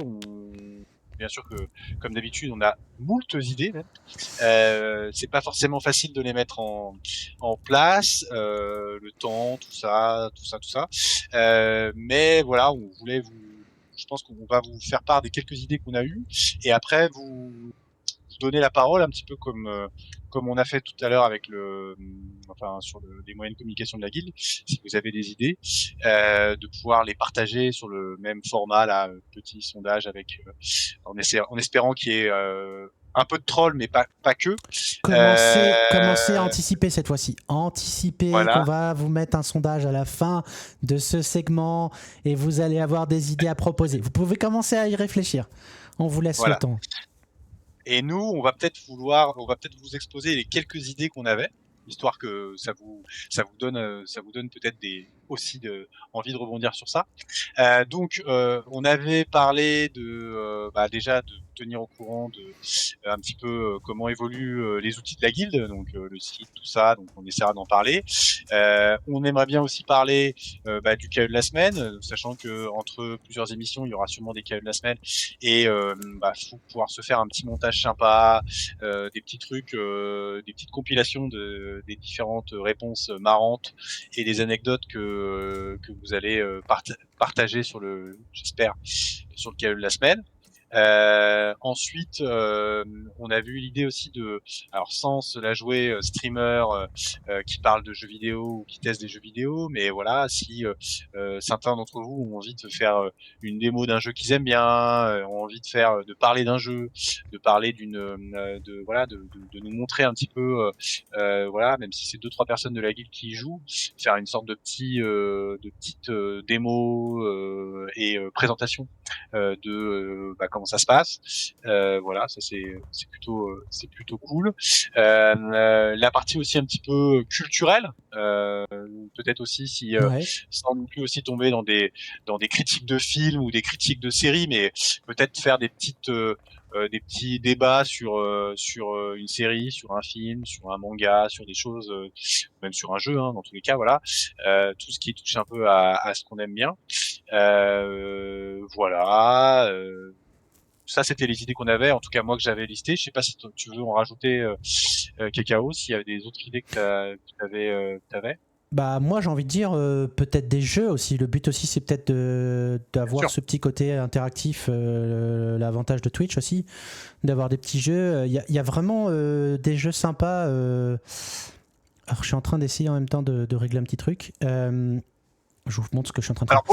[SPEAKER 2] Bien sûr que, comme d'habitude, on a moultes idées. C'est pas forcément facile de les mettre en place, le temps, tout ça. Mais voilà, je pense qu'on va vous faire part des quelques idées qu'on a eues, et après vous donner la parole un petit peu comme on a fait tout à l'heure avec sur les moyens de communication de la guilde. Si vous avez des idées, de pouvoir les partager sur le même format, là, petit sondage avec, en espérant qu'il y ait un peu de troll, mais pas que.
[SPEAKER 1] Commencez à anticiper cette fois-ci. Anticipez
[SPEAKER 2] Voilà.
[SPEAKER 1] qu'on va vous mettre un sondage à la fin de ce segment et vous allez avoir des idées à proposer. Vous pouvez commencer à y réfléchir. On vous laisse le temps.
[SPEAKER 2] Et nous, on va peut-être vous exposer les quelques idées qu'on avait, histoire que ça vous donne peut-être envie de rebondir sur ça. Donc, on avait parlé déjà de tenir au courant un petit peu comment évoluent les outils de la guilde, donc le site, tout ça. Donc, on essaiera d'en parler. On aimerait bien aussi parler du KE de la semaine, sachant que entre plusieurs émissions, il y aura sûrement des KE de la semaine, et faut pouvoir se faire un petit montage sympa, des petits trucs, des petites compilations des différentes réponses marrantes et des anecdotes que que vous allez partager j'espère, sur le cahier de la semaine. Ensuite, on a vu l'idée aussi alors sans se la jouer streamer qui parle de jeux vidéo ou qui teste des jeux vidéo, mais voilà, si certains d'entre vous ont envie de faire une démo d'un jeu qu'ils aiment bien, ont envie de parler d'un jeu, de parler de nous montrer un petit peu, voilà, même si c'est 2-3 personnes de la guilde qui y jouent, faire une sorte de petite démo et présentation comment ça se passe. Voilà, ça c'est plutôt cool. La partie aussi un petit peu culturelle, peut-être aussi si sans non plus aussi tomber dans des critiques de films ou des critiques de séries, mais peut-être faire des petits débats sur une série, sur un film, sur un manga, sur des choses, même sur un jeu, hein, dans tous les cas, voilà, tout ce qui touche un peu à ce qu'on aime bien. Voilà. Ça, c'était les idées qu'on avait, en tout cas moi que j'avais listées. Je sais pas si tu veux en rajouter, Cacao, s'il y avait des autres idées que t'avais.
[SPEAKER 1] Bah moi j'ai envie de dire peut-être des jeux aussi. Le but aussi c'est peut-être d'avoir ce petit côté interactif, l'avantage de Twitch aussi, d'avoir des petits jeux. Il y a vraiment des jeux sympas. Alors je suis en train d'essayer en même temps de régler un petit truc. Je vous montre ce que je suis en train de faire.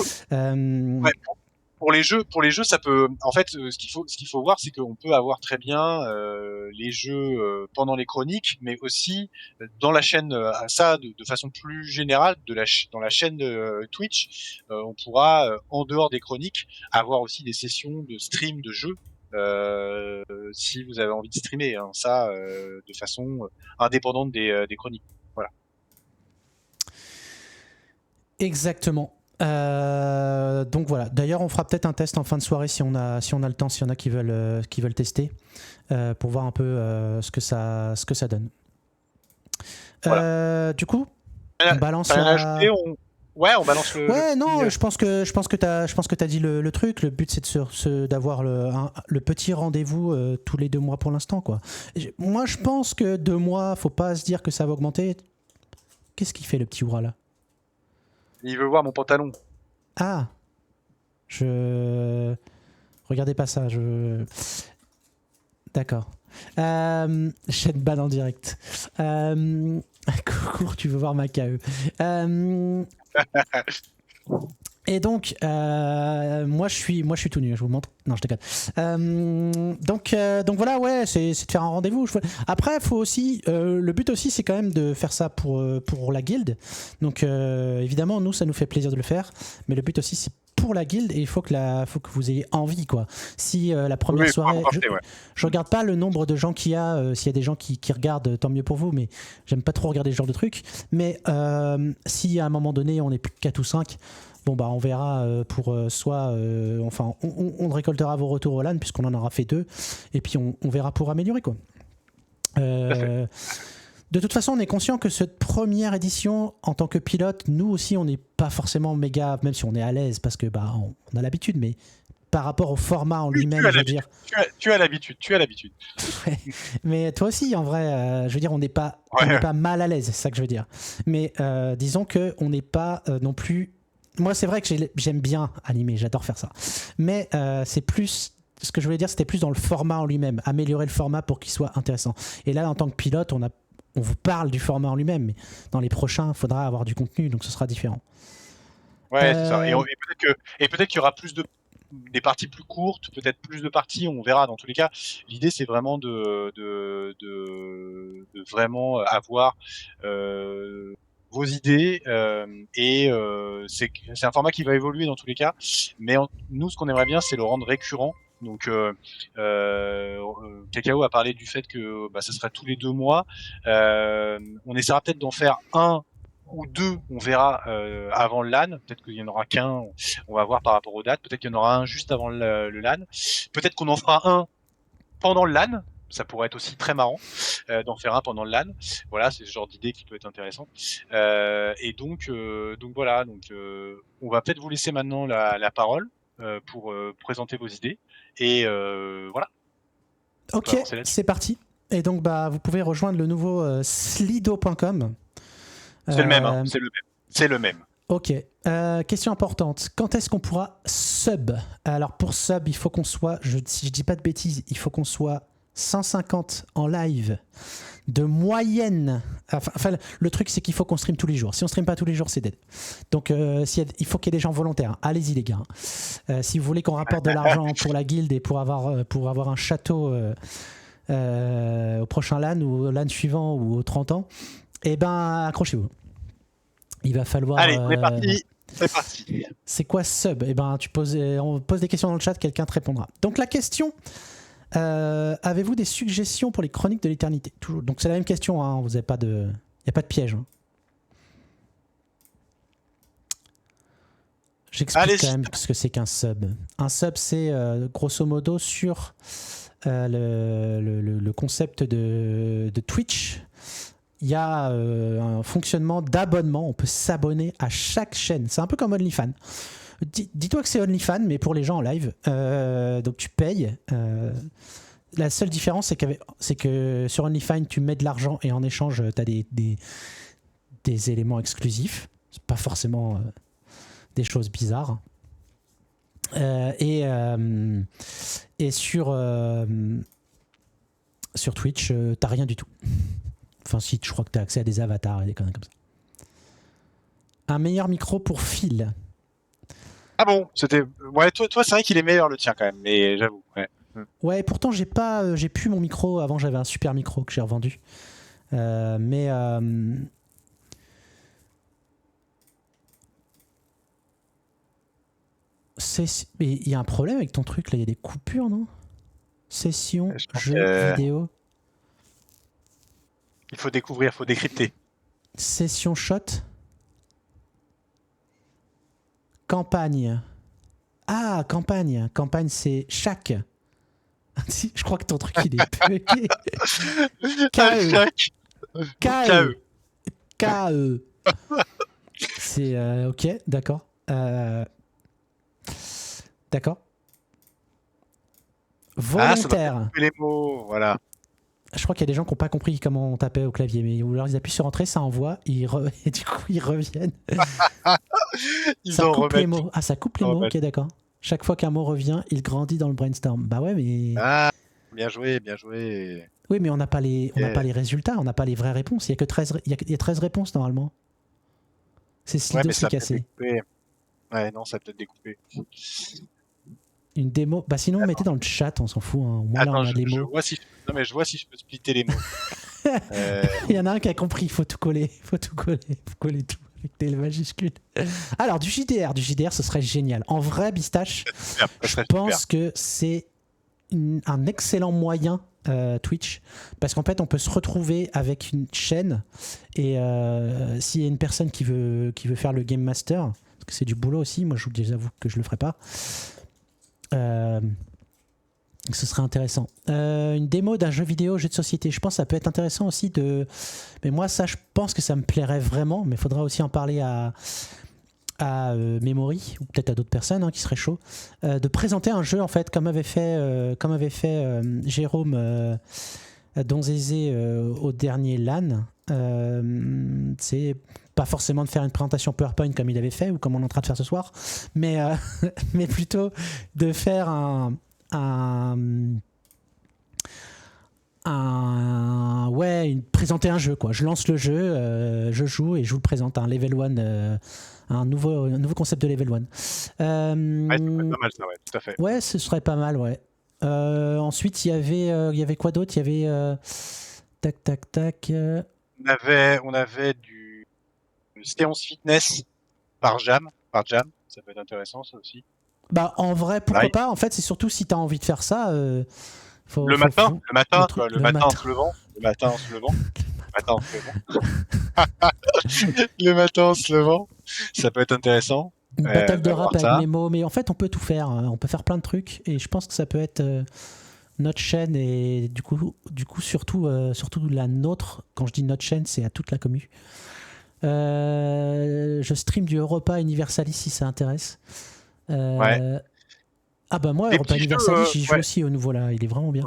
[SPEAKER 2] Ouais, pour les jeux, ça peut. En fait, ce qu'il faut voir, c'est qu'on peut avoir très bien les jeux pendant les chroniques, mais aussi dans la chaîne. Ça, de façon plus générale, dans la chaîne Twitch, on pourra, en dehors des chroniques, avoir aussi des sessions de stream de jeux. Si vous avez envie de streamer, hein, ça, de façon indépendante des chroniques. Voilà.
[SPEAKER 1] Exactement. Donc voilà. D'ailleurs, on fera peut-être un test en fin de soirée si on a le temps, s'il y en a qui veulent tester, pour voir un peu ce que ça donne.
[SPEAKER 2] Voilà.
[SPEAKER 1] Du coup, on balance
[SPEAKER 2] on balance le.
[SPEAKER 1] Ouais, non, je pense que t'as dit le truc. Le but c'est d'avoir le petit rendez-vous tous les 2 mois pour l'instant, quoi. Moi, je pense que 2 mois, faut pas se dire que ça va augmenter. Qu'est-ce qu'il fait le petit Oura là?
[SPEAKER 2] Il veut voir mon pantalon.
[SPEAKER 1] Ah, regardez pas ça. D'accord. Chaîne ban en direct. Coucou, tu veux voir ma KE. Et donc, moi je suis tout nu, je vous montre. Non, je déconne. Donc voilà, ouais, c'est de faire un rendez-vous. Après, faut aussi, le but aussi, c'est quand même de faire ça pour la guilde. Donc évidemment, nous, ça nous fait plaisir de le faire, mais le but aussi, c'est pour la guilde et il faut que vous ayez envie, quoi. Si la première soirée, je regarde pas le nombre de gens qu'il y a. S'il y a des gens qui regardent, tant mieux pour vous, mais j'aime pas trop regarder ce genre de trucs. Mais si à un moment donné, on est plus que 4 ou 5. Bon bah on verra pour soit on récoltera vos retours au LAN puisqu'on en aura fait 2 et puis on verra pour améliorer, quoi. De toute façon, on est conscient que cette première édition, en tant que pilote, nous aussi on n'est pas forcément méga, même si on est à l'aise parce que bah on a l'habitude, mais par rapport au format en lui-même, je veux dire.
[SPEAKER 2] Tu as l'habitude.
[SPEAKER 1] Ouais. Mais toi aussi, en vrai, je veux dire, on n'est pas mal à l'aise, c'est ça que je veux dire. Mais disons que on n'est pas non plus. Moi, c'est vrai que j'aime bien animer, j'adore faire ça. Mais c'est plus. Ce que je voulais dire, c'était plus dans le format en lui-même, améliorer le format pour qu'il soit intéressant. Et là, en tant que pilote, on vous parle du format en lui-même, mais dans les prochains, il faudra avoir du contenu, donc ce sera différent.
[SPEAKER 2] Ouais, c'est ça. Et peut-être qu'il y aura des parties plus courtes, peut-être plus de parties, on verra. Dans tous les cas, l'idée c'est vraiment de vraiment avoir vos idées et c'est un format qui va évoluer dans tous les cas. Mais nous, ce qu'on aimerait bien, c'est le rendre récurrent. Donc, Cacao a parlé du fait que ça serait tous les 2 mois. On essaiera peut-être d'en faire un ou 2, on verra avant le LAN. Peut-être qu'il y en aura qu'un, on va voir par rapport aux dates. Peut-être qu'il y en aura un juste avant le LAN. Peut-être qu'on en fera un pendant le LAN. Ça pourrait être aussi très marrant d'en faire un pendant le LAN. Voilà, c'est ce genre d'idée qui peut être intéressant. Et donc voilà. Donc on va peut-être vous laisser maintenant la parole pour présenter vos idées. Et voilà.
[SPEAKER 1] Ok, c'est parti. Et donc vous pouvez rejoindre le nouveau slido.com.
[SPEAKER 2] C'est le même, hein, c'est le même.
[SPEAKER 1] Ok. Question importante. Quand est-ce qu'on pourra sub? Alors pour sub, il faut qu'on soit, si je dis pas de bêtises, il faut qu'on soit 150 en live de moyenne. Enfin, le truc, c'est qu'il faut qu'on stream tous les jours. Si on stream pas tous les jours, c'est dead. Donc, il faut qu'il y ait des gens volontaires. Allez-y, les gars. Si vous voulez qu'on rapporte de l'argent pour la guilde et pour avoir un château au prochain LAN ou au LAN suivant ou aux 30 ans, eh ben, accrochez-vous. Il va falloir.
[SPEAKER 2] Allez, on est parti. C'est parti.
[SPEAKER 1] C'est quoi sub? Eh ben, on pose des questions dans le chat, quelqu'un te répondra. Donc, la question. Avez-vous des suggestions pour les chroniques de l'éternité? Toujours. Donc c'est la même question, hein, vous avez pas de, il n'y a pas de piège. Hein. J'explique quand même ce que c'est qu'un sub. Un sub, c'est grosso modo sur le concept de Twitch. Il y a un fonctionnement d'abonnement. On peut s'abonner à chaque chaîne. C'est un peu comme OnlyFans. Dis-toi que c'est OnlyFans, mais pour les gens en live. Donc tu payes. La seule différence, c'est que sur OnlyFans, tu mets de l'argent et en échange, tu as des éléments exclusifs. C'est pas forcément des choses bizarres. Et sur Twitch, t'as rien du tout. Enfin, si, je crois que tu as accès à des avatars et des conneries comme ça. Un meilleur micro pour Phil.
[SPEAKER 2] Ah bon, c'était. Ouais, toi c'est vrai qu'il est meilleur le tien quand même, mais j'avoue. Ouais.
[SPEAKER 1] Ouais, pourtant j'ai plus mon micro. Avant j'avais un super micro que j'ai revendu. Mais il y a un problème avec ton truc là. Il y a des coupures, non? Session, jeu vidéo.
[SPEAKER 2] Il faut découvrir, il faut décrypter.
[SPEAKER 1] Session shot. Campagne. Ah, campagne. Campagne, c'est chaque. Je crois que ton truc, il est bugué. KE. KE. C'est ok, d'accord. D'accord. Volontaire.
[SPEAKER 2] Les mots, voilà.
[SPEAKER 1] Je crois qu'il y a des gens qui n'ont pas compris comment on tapait au clavier, mais alors ils appuient sur entrée, ça envoie, et du coup ils reviennent. Ça coupe les mots. Ah, ça coupe les mots, ok, d'accord. Chaque fois qu'un mot revient, il grandit dans le brainstorm. Bah ouais, mais.
[SPEAKER 2] Ah, bien joué, bien joué.
[SPEAKER 1] Oui, mais on n'a pas les résultats, on n'a pas les vraies réponses. Il y a 13 réponses normalement. C'est Slido qui est cassé.
[SPEAKER 2] Ouais, non, ça peut être découpé.
[SPEAKER 1] Une démo. Bah sinon, on mettait dans le chat, on s'en fout. Hein. Au moins, là, on a les mots.
[SPEAKER 2] Je vois si je peux splitter les mots.
[SPEAKER 1] Il y en a un qui a compris, il faut tout coller. Il faut coller tout avec des majuscules. Alors, du JDR, ce serait génial. En vrai, Bistache, je pense que c'est un excellent moyen Twitch, parce qu'en fait on peut se retrouver avec une chaîne et s'il y a une personne qui veut faire le game master, parce que c'est du boulot aussi, moi je vous avoue que je le ferai pas, ce serait intéressant. Une démo d'un jeu vidéo, jeu de société, je pense que ça peut être intéressant aussi mais moi ça je pense que ça me plairait vraiment, mais il faudra aussi en parler à Memory ou peut-être à d'autres personnes qui seraient chauds, de présenter un jeu en fait comme avait fait Jérôme Donzézé au dernier LAN. C'est pas forcément de faire une présentation PowerPoint comme il avait fait ou comme on est en train de faire ce soir, mais plutôt de faire présenter un jeu quoi. Je lance le jeu, je joue et je vous le présente, un level 1, un nouveau concept de level 1.
[SPEAKER 2] Ouais, ça peut être pas mal ça, ouais, tout à fait.
[SPEAKER 1] Ouais, ce serait pas mal, ouais. Ensuite, il y avait quoi d'autre? Il y avait tac.
[SPEAKER 2] On avait du séance fitness par jam, ça peut être intéressant ça aussi.
[SPEAKER 1] Bah en vrai, pourquoi pas? En fait, c'est surtout si t'as envie de faire ça.
[SPEAKER 2] Le matin en se levant. Le matin en se levant, ça peut être intéressant.
[SPEAKER 1] Une battle de rap avec mes mots, mais en fait on peut tout faire, on peut faire plein de trucs et je pense que ça peut être notre chaîne et du coup surtout la nôtre. Quand je dis notre chaîne, c'est à toute la commu. Je stream du Europa Universalis si ça intéresse.
[SPEAKER 2] Ouais.
[SPEAKER 1] Ah bah moi Europa Universalis j'y joue aussi au nouveau là, il est vraiment bien.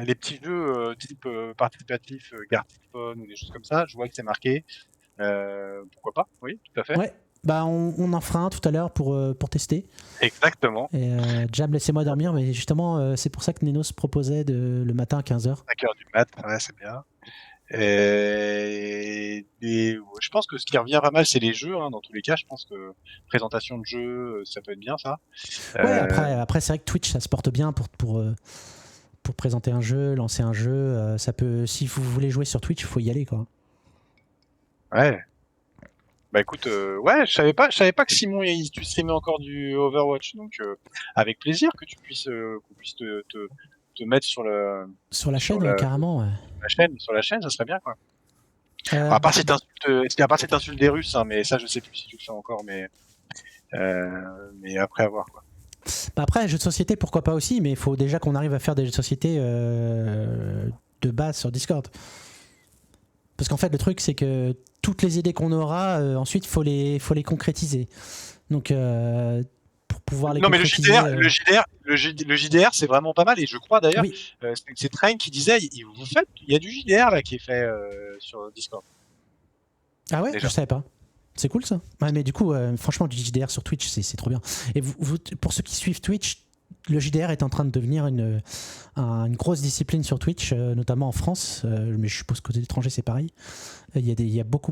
[SPEAKER 2] Les petits jeux type participatif Gartic Phone ou des choses comme ça, je vois que c'est marqué. Pourquoi pas? Oui, tout à fait.
[SPEAKER 1] Ouais, bah on en fera un tout à l'heure pour tester.
[SPEAKER 2] Exactement.
[SPEAKER 1] Et Jam, laissez-moi dormir, mais justement, c'est pour ça que Nenos proposait le matin à 15h.
[SPEAKER 2] 5 heures du mat, ouais, c'est bien. Et je pense que ce qui revient pas mal, c'est les jeux. Hein, dans tous les cas, je pense que présentation de jeux, ça peut être bien, ça.
[SPEAKER 1] Ouais,
[SPEAKER 2] Euh,
[SPEAKER 1] après c'est vrai que Twitch, ça se porte bien pour présenter un jeu, lancer un jeu. Ça peut, si vous voulez jouer sur Twitch, il faut y aller, quoi.
[SPEAKER 2] ouais. Bah écoute, ouais, je savais pas que Simon tu streamais encore du Overwatch, donc avec plaisir que tu puisses qu'on puisse te mettre
[SPEAKER 1] Sur la
[SPEAKER 2] sur
[SPEAKER 1] chaîne, ouais, carrément. Ouais.
[SPEAKER 2] sur la chaîne, ça serait bien quoi.
[SPEAKER 1] Euh,
[SPEAKER 2] À part
[SPEAKER 1] bah,
[SPEAKER 2] cette insulte, à part cette insulte des Russes, hein, mais ça je sais plus si tu le fais encore, mais après avoir quoi.
[SPEAKER 1] Bah après, jeux de société, pourquoi pas aussi, mais il faut déjà qu'on arrive à faire des jeux de société de base sur Discord. Parce qu'en fait, le truc, c'est que toutes les idées qu'on aura, ensuite, faut les concrétiser. Donc, pour pouvoir les
[SPEAKER 2] Non mais
[SPEAKER 1] concrétiser.
[SPEAKER 2] le JDR c'est vraiment pas mal et je crois d'ailleurs
[SPEAKER 1] Oui.
[SPEAKER 2] c'est Train qui disait il y a du JDR là qui est fait sur Discord
[SPEAKER 1] Ah ouais, je
[SPEAKER 2] déjà.
[SPEAKER 1] savais pas. C'est cool ça. Ouais, mais du coup, franchement, du JDR sur Twitch, c'est trop bien. Et pour ceux qui suivent Twitch, le JDR est en train de devenir une grosse discipline sur Twitch, notamment en France, mais je suppose qu'aux étrangers c'est pareil. Il y a beaucoup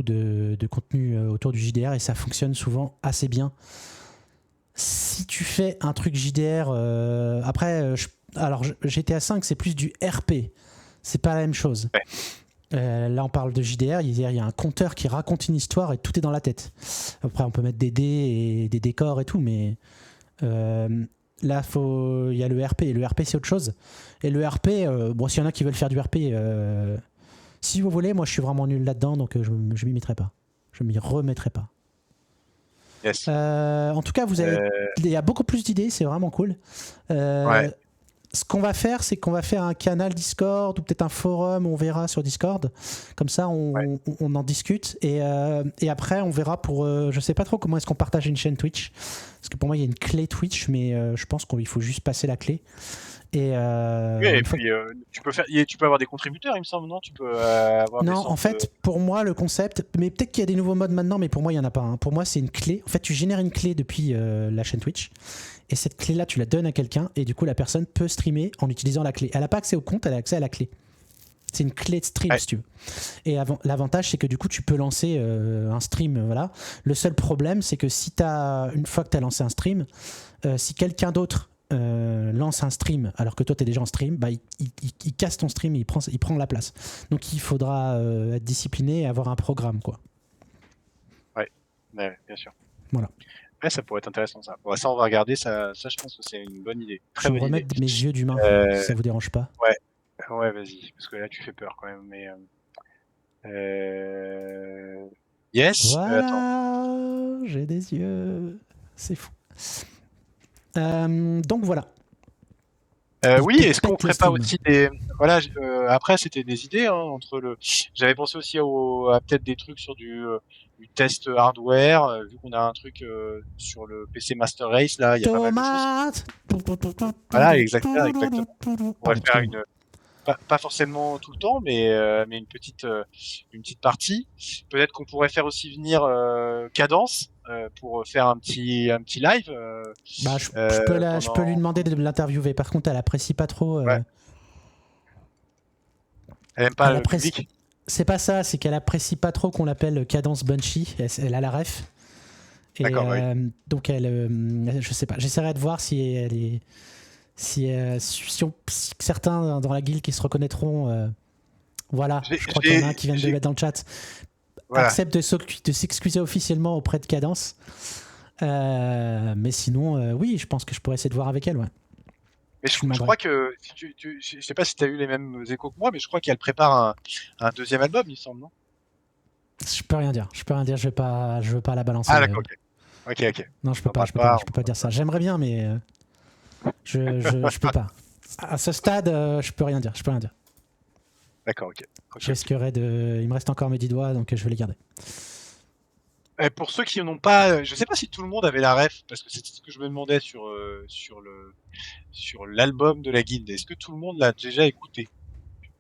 [SPEAKER 1] de contenu autour du JDR et ça fonctionne souvent assez bien. Si tu fais un truc JDR, après, alors GTA 5 c'est plus du RP, c'est pas la même chose.
[SPEAKER 2] Ouais.
[SPEAKER 1] Là, on parle de JDR, il y a un compteur qui raconte une histoire et tout est dans la tête. Après, on peut mettre des dés et des décors et tout, mais là, il y a le RP. Et le RP, c'est autre chose. Et le RP, bon, s'il y en a qui veulent faire du RP, si vous voulez, moi, je suis vraiment nul là-dedans, donc je m'y mettrai pas. Je m'y remettrai pas.
[SPEAKER 2] Yes.
[SPEAKER 1] En tout cas, il y a beaucoup plus d'idées, c'est vraiment cool.
[SPEAKER 2] Ouais.
[SPEAKER 1] Ce qu'on va faire, c'est qu'on va faire un canal Discord ou peut-être un forum, on verra sur Discord. Comme ça, on en discute. Et après, on verra pour. Je sais pas trop comment est-ce qu'on partage une chaîne Twitch. Parce que pour moi, il y a une clé Twitch, mais je pense qu'il faut juste passer la clé. Et,
[SPEAKER 2] Oui, et puis tu peux avoir des contributeurs, il me semble, non? Tu peux avoir des
[SPEAKER 1] non, en
[SPEAKER 2] sortes de.
[SPEAKER 1] fait, pour moi, le concept, mais peut-être qu'il y a des nouveaux modes maintenant, mais pour moi, il n'y en a pas. Hein. Pour moi, c'est une clé. En fait, tu génères une clé depuis la chaîne Twitch. Et cette clé-là, tu la donnes à quelqu'un. Et du coup, la personne peut streamer en utilisant la clé. Elle n'a pas accès au compte, elle a accès à la clé. C'est une clé de stream, si tu veux. Et l'avantage, c'est que du coup, tu peux lancer un stream. Voilà. Le seul problème, c'est que si une fois que tu as lancé un stream, si quelqu'un d'autre lance un stream alors que toi tu es déjà en stream, bah, il casse ton stream, il prend la place. Donc il faudra être discipliné et avoir un programme, quoi.
[SPEAKER 2] Ouais, bien sûr.
[SPEAKER 1] Voilà.
[SPEAKER 2] Ouais, ça pourrait être intéressant ça. Bon, ça on va regarder, ça je pense que c'est une bonne idée.
[SPEAKER 1] Je
[SPEAKER 2] Très
[SPEAKER 1] vais vous
[SPEAKER 2] bonne idée.
[SPEAKER 1] remettre mes yeux d'humain, si ça vous dérange pas.
[SPEAKER 2] Ouais, ouais, vas-y, parce que là tu fais peur quand même. Mais yes. Attends.
[SPEAKER 1] Voilà, j'ai des yeux. C'est fou. Donc voilà. Il
[SPEAKER 2] Oui,
[SPEAKER 1] te
[SPEAKER 2] est-ce qu'on
[SPEAKER 1] pète le
[SPEAKER 2] ferait pas
[SPEAKER 1] stream.
[SPEAKER 2] aussi des voilà après c'était des idées hein, j'avais pensé aussi à peut-être des trucs sur du test hardware vu qu'on a un truc sur le PC Master Race là, il y a pas mal de choses.
[SPEAKER 1] Tomate.
[SPEAKER 2] Voilà, exactement. On pourrait
[SPEAKER 1] Pardon,
[SPEAKER 2] faire
[SPEAKER 1] excusez-moi.
[SPEAKER 2] pas forcément tout le temps mais une petite partie. Peut-être qu'on pourrait faire aussi venir Cadence pour faire un petit live
[SPEAKER 1] Bah, je peux lui
[SPEAKER 2] pendant
[SPEAKER 1] demander de l'interviewer. Par contre, elle apprécie pas trop.
[SPEAKER 2] ouais, elle aime pas
[SPEAKER 1] Elle
[SPEAKER 2] le
[SPEAKER 1] apprécie.
[SPEAKER 2] public.
[SPEAKER 1] C'est pas ça, c'est qu'elle apprécie pas trop qu'on l'appelle Cadence Bunchy. Elle a la ref. Et
[SPEAKER 2] D'accord, bah oui.
[SPEAKER 1] donc, je sais pas. J'essaierai de voir si elle est. Si certains dans la guilde qui se reconnaîtront. Voilà, je crois qu'il y en a un qui vient de le mettre dans le chat.
[SPEAKER 2] Voilà.
[SPEAKER 1] Accepte de s'excuser officiellement auprès de Cadence. Mais sinon, oui, je pense que je pourrais essayer de voir avec elle, ouais.
[SPEAKER 2] Mais
[SPEAKER 1] Je
[SPEAKER 2] je
[SPEAKER 1] demanderai.
[SPEAKER 2] crois que je sais pas si tu as eu les mêmes échos que moi, mais je crois qu'elle prépare un deuxième album, il me semble, non?
[SPEAKER 1] Je peux rien dire. Je veux pas la balancer.
[SPEAKER 2] Ah d'accord, ok. Ok.
[SPEAKER 1] Non, je
[SPEAKER 2] On
[SPEAKER 1] peux
[SPEAKER 2] en
[SPEAKER 1] pas.
[SPEAKER 2] parle pas.
[SPEAKER 1] Je peux pas dire ça. J'aimerais bien, mais je peux pas. À ce stade, je peux rien dire. Je peux rien dire.
[SPEAKER 2] D'accord, ok.
[SPEAKER 1] Je risquerais de. Il me reste encore mes 10 doigts, donc je vais les garder.
[SPEAKER 2] Et pour ceux qui n'ont pas, je sais pas si tout le monde avait la ref, parce que c'est ce que je me demandais sur l'album de la guilde. Est-ce que tout le monde l'a déjà écouté?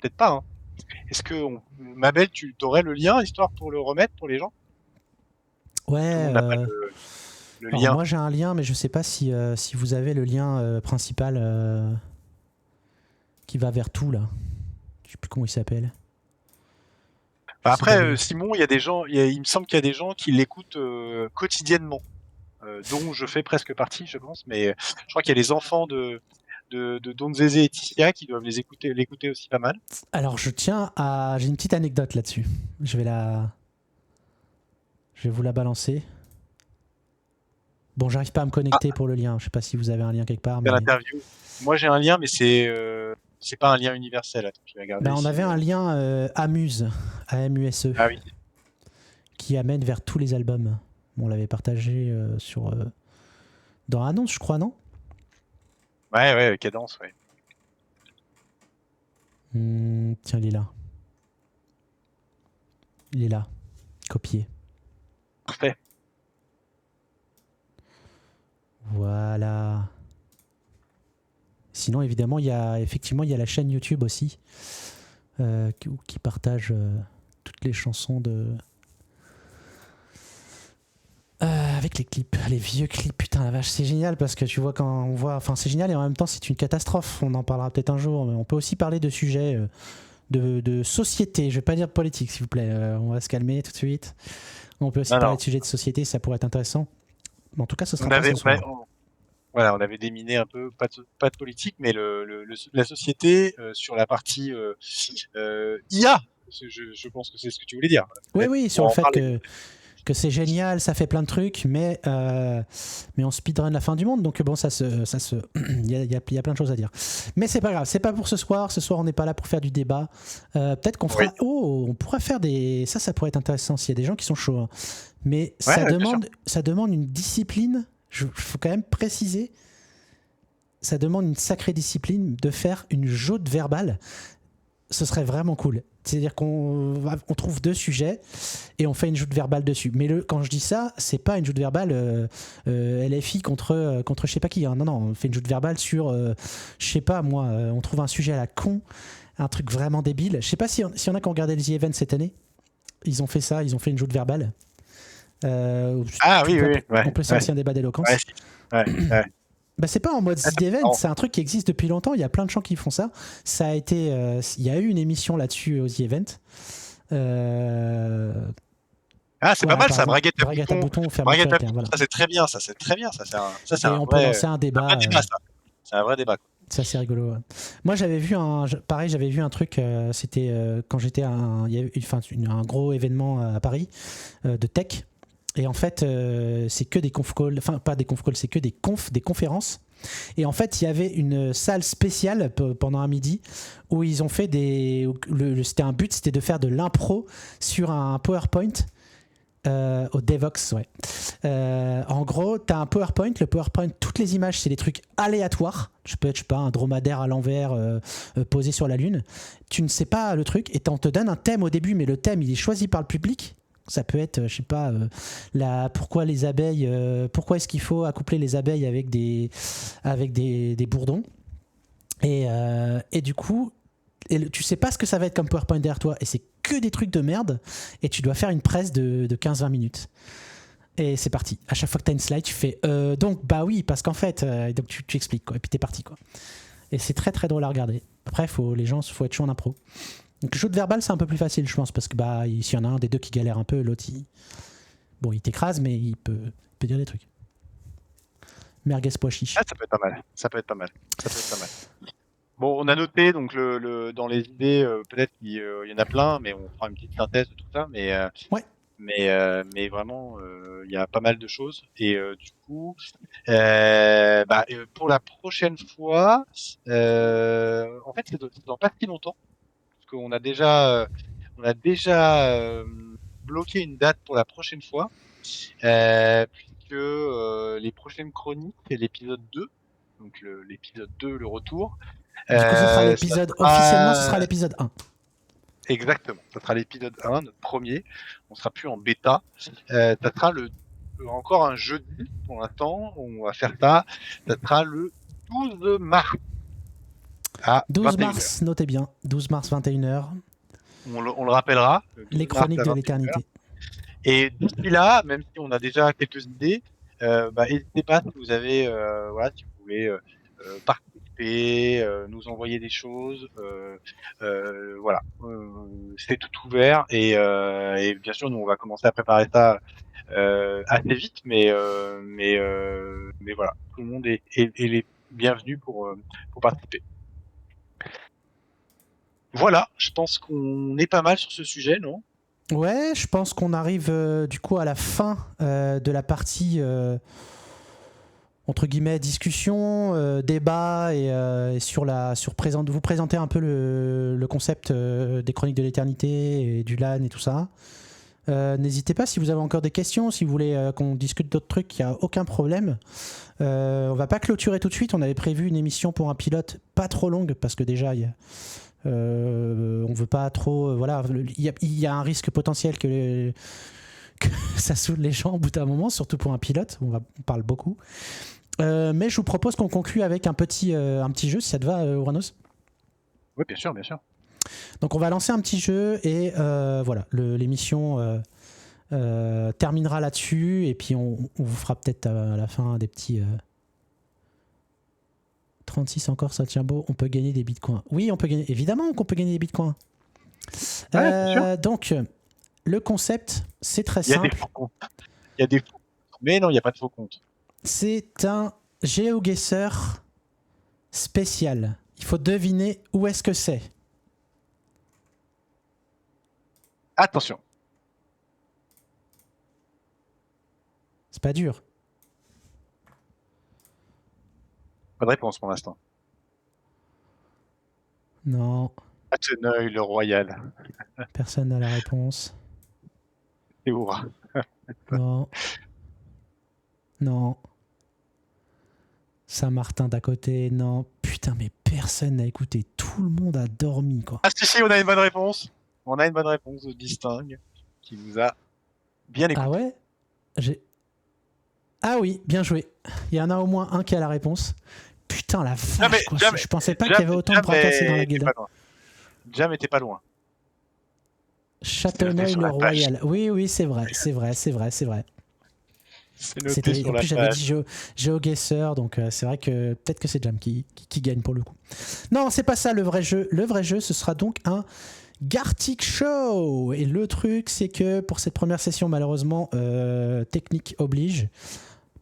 [SPEAKER 2] Peut-être pas, hein. Est-ce que Mabel, tu aurais le lien histoire pour le remettre pour les gens? Tout le
[SPEAKER 1] Ouais.
[SPEAKER 2] monde n'a pas le
[SPEAKER 1] Alors
[SPEAKER 2] lien.
[SPEAKER 1] moi j'ai un lien, mais je sais pas si vous avez le lien principal qui va vers tout là. Je sais plus comment il s'appelle. Je sais pas
[SPEAKER 2] Après,
[SPEAKER 1] le.
[SPEAKER 2] Simon, il y a des gens, il me semble qu'il y a des gens qui l'écoutent quotidiennement, dont je fais presque partie, je pense. Mais je crois qu'il y a les enfants de Don Zézé et Ticia qui doivent l'écouter aussi pas mal.
[SPEAKER 1] Alors j'ai une petite anecdote là-dessus. Je vais vous la balancer. Bon, j'arrive pas à me
[SPEAKER 2] Ah,
[SPEAKER 1] connecter pour le lien. Je sais pas si vous avez un lien quelque part,
[SPEAKER 2] c'est
[SPEAKER 1] mais
[SPEAKER 2] l'interview. Moi, j'ai un lien, mais c'est pas un lien universel. Attends, je vais regarder
[SPEAKER 1] on avait
[SPEAKER 2] si.
[SPEAKER 1] un lien Amuse, AMUSE,
[SPEAKER 2] Ah oui.
[SPEAKER 1] qui amène vers tous les albums. Bon, on l'avait partagé sur dans l'annonce, je crois, non?
[SPEAKER 2] Ouais, Cadence, ouais.
[SPEAKER 1] Tiens, il est là. Il est là. Copié.
[SPEAKER 2] Parfait.
[SPEAKER 1] Voilà. Sinon, évidemment, il y a la chaîne YouTube aussi qui partage toutes les chansons avec les clips, les vieux clips. Putain, la vache, c'est génial parce que tu vois quand on voit, enfin, c'est génial et en même temps, c'est une catastrophe. On en parlera peut-être un jour, mais on peut aussi parler de sujets de société. Je vais pas dire politique, s'il vous plaît. On va se calmer tout de suite. On peut aussi
[SPEAKER 2] Non,
[SPEAKER 1] parler
[SPEAKER 2] non.
[SPEAKER 1] de sujets de société, ça pourrait être intéressant. Mais en tout cas, ce sera
[SPEAKER 2] On
[SPEAKER 1] pas
[SPEAKER 2] avait,
[SPEAKER 1] ce soir.
[SPEAKER 2] voilà, on avait déminé un peu, pas de politique, mais la société sur la partie IA. Je pense que c'est ce que tu voulais dire.
[SPEAKER 1] Oui,
[SPEAKER 2] Peut-être
[SPEAKER 1] oui,
[SPEAKER 2] qu'on
[SPEAKER 1] sur
[SPEAKER 2] pourra
[SPEAKER 1] le
[SPEAKER 2] en
[SPEAKER 1] fait
[SPEAKER 2] parler.
[SPEAKER 1] que c'est génial, ça fait plein de trucs, mais on speedrun la fin du monde, donc bon, il y a plein de choses à dire. Mais c'est pas grave, c'est pas pour ce soir. Ce soir, on n'est pas là pour faire du débat. Peut-être qu'on
[SPEAKER 2] Oui.
[SPEAKER 1] fera, on pourra faire ça pourrait être intéressant s'il y a des gens qui sont chauds. Hein. Mais
[SPEAKER 2] Ouais, bien sûr.
[SPEAKER 1] ça demande une discipline. Il faut quand même préciser, ça demande une sacrée discipline de faire une jaute verbale. Ce serait vraiment cool. C'est-à-dire qu'on trouve deux sujets et on fait une joute verbale dessus. Mais quand je dis ça, c'est pas une joute verbale LFI contre je sais pas qui. Hein. Non, on fait une joute verbale sur, je sais pas moi, on trouve un sujet à la con, un truc vraiment débile. Je sais pas s'il y en a qui ont regardé les The Event cette année. Ils ont fait ça, ils ont fait une joute verbale.
[SPEAKER 2] Ah oui, oui,
[SPEAKER 1] On peut
[SPEAKER 2] ouais,
[SPEAKER 1] aussi un débat d'éloquence.
[SPEAKER 2] ouais, ouais.
[SPEAKER 1] Bah, c'est pas en mode
[SPEAKER 2] Ah,
[SPEAKER 1] The Event, c'est un truc qui existe depuis longtemps. Il y a plein de gens qui font ça. Ça a été, il y a eu une émission là-dessus aux The Event.
[SPEAKER 2] c'est pas
[SPEAKER 1] Voilà,
[SPEAKER 2] mal
[SPEAKER 1] par
[SPEAKER 2] ça,
[SPEAKER 1] exemple,
[SPEAKER 2] braguette à
[SPEAKER 1] braguette à
[SPEAKER 2] bouton,
[SPEAKER 1] bouton, fermeture éclair, voilà.
[SPEAKER 2] ça c'est très bien, ça c'est très bien, ça c'est
[SPEAKER 1] Et on peut lancer un
[SPEAKER 2] un vrai
[SPEAKER 1] débat.
[SPEAKER 2] débat ça. C'est un vrai débat. Quoi.
[SPEAKER 1] C'est assez rigolo. Ouais. Moi, j'avais vu un truc. C'était quand j'étais il y a eu un gros événement à Paris de tech. Et en fait, c'est que des conf calls, enfin pas des conf calls, c'est que des conférences. Et en fait, il y avait une salle spéciale pendant un midi où ils ont fait c'était de faire de l'impro sur un PowerPoint. Au Devox, ouais. En gros, tu as un PowerPoint. Le PowerPoint, toutes les images, c'est des trucs aléatoires. Je peux être, je sais pas, un dromadaire à l'envers posé sur la Lune. Tu ne sais pas le truc et on te donne un thème au début, mais le thème, il est choisi par le public. Ça peut être, je sais pas, pourquoi les abeilles, pourquoi est-ce qu'il faut accoupler les abeilles avec des bourdons. Et du coup, tu sais pas ce que ça va être comme PowerPoint derrière toi et c'est que des trucs de merde et tu dois faire une presse de 15-20 minutes et c'est parti. À chaque fois que tu as une slide tu fais donc bah oui parce qu'en fait donc tu expliques quoi et puis t'es parti quoi. Et c'est très très drôle à regarder. Après faut être chaud en impro. Donc le jeu de verbal c'est un peu plus facile je pense parce que bah s'il y en a un des deux qui galère un peu, l'autre il t'écrase mais il peut dire des trucs. Merguez pois chiche.
[SPEAKER 2] Ah, ça peut être pas mal. Bon, on a noté donc dans les idées, peut-être qu'il y en a plein, mais on fera une petite synthèse de tout ça.
[SPEAKER 1] Ouais.
[SPEAKER 2] Mais vraiment, il y a pas mal de choses. Et du coup, pour la prochaine fois, en fait, c'est dans pas si longtemps, parce qu'on a déjà bloqué une date pour la prochaine fois, puisque les prochaines chroniques, c'est l'épisode 2. Donc l'épisode 2, le retour.
[SPEAKER 1] Du coup ce sera l'épisode officiellement ce sera l'épisode 1.
[SPEAKER 2] Exactement, ça sera l'épisode 1, notre premier. On sera plus en bêta. Ça sera encore un jeudi pour l'instant. On va faire ça. Ça sera le 12 mars. À
[SPEAKER 1] 12
[SPEAKER 2] 21h.
[SPEAKER 1] mars, notez bien. 12 mars 21h.
[SPEAKER 2] on le rappellera.
[SPEAKER 1] Les chroniques de l'éternité.
[SPEAKER 2] Et d'ici là, même si on a déjà quelques idées, n'hésitez pas si vous avez, si vous voulez participer, nous envoyer des choses, c'est tout ouvert et bien sûr nous on va commencer à préparer ça assez vite, mais voilà, tout le monde est les bienvenus pour participer. Voilà, je pense qu'on est pas mal sur ce sujet, non ?
[SPEAKER 1] Ouais, je pense qu'on arrive du coup à la fin de la partie entre guillemets discussion, débat et vous présenter un peu le concept des chroniques de l'éternité et du LAN et tout ça. N'hésitez pas si vous avez encore des questions, si vous voulez qu'on discute d'autres trucs, il n'y a aucun problème. On va pas clôturer tout de suite, on avait prévu une émission pour un pilote pas trop longue parce que déjà on veut pas trop il y a un risque potentiel que ça saoule les gens au bout d'un moment, surtout pour un pilote, on parle beaucoup, mais je vous propose qu'on conclue avec un petit jeu si ça te va, Ouranos.
[SPEAKER 2] Oui, bien sûr.
[SPEAKER 1] Donc on va lancer un petit jeu et l'émission terminera là-dessus et puis on vous fera peut-être à la fin des petits 36 encore, ça tient beau. On peut gagner des bitcoins. Oui, on peut gagner. Évidemment qu'on peut gagner des bitcoins. Donc, le concept, c'est très simple.
[SPEAKER 2] Il y a des faux comptes. Mais non, il n'y a pas de faux comptes.
[SPEAKER 1] C'est un GeoGuessr spécial. Il faut deviner où est-ce que c'est.
[SPEAKER 2] Attention.
[SPEAKER 1] C'est pas dur.
[SPEAKER 2] Pas de réponse pour l'instant.
[SPEAKER 1] Non.
[SPEAKER 2] Atheneuil, le royal.
[SPEAKER 1] Personne n'a la réponse.
[SPEAKER 2] C'est Oura.
[SPEAKER 1] Non. Saint-Martin d'à côté, non. Putain, mais personne n'a écouté. Tout le monde a dormi, quoi.
[SPEAKER 2] Ah si, on a une bonne réponse. On a une bonne réponse de Distingue qui nous a bien écouté.
[SPEAKER 1] Ah ouais ? Ah oui, bien joué. Il y en a au moins un qui a la réponse. Putain, la vache, quoi. Je pensais pas qu'il y avait autant de bras cassés dans la gueule.
[SPEAKER 2] Jam était pas loin.
[SPEAKER 1] Châteneuil-le-Royal. Oui, c'est vrai.
[SPEAKER 2] C'est noté sur la page.
[SPEAKER 1] J'avais dit GeoGuessr, donc c'est vrai que peut-être que c'est Jam qui gagne pour le coup. Non, c'est pas ça le vrai jeu. Le vrai jeu, ce sera donc un Gartic Show. Et le truc, c'est que pour cette première session, malheureusement, technique oblige.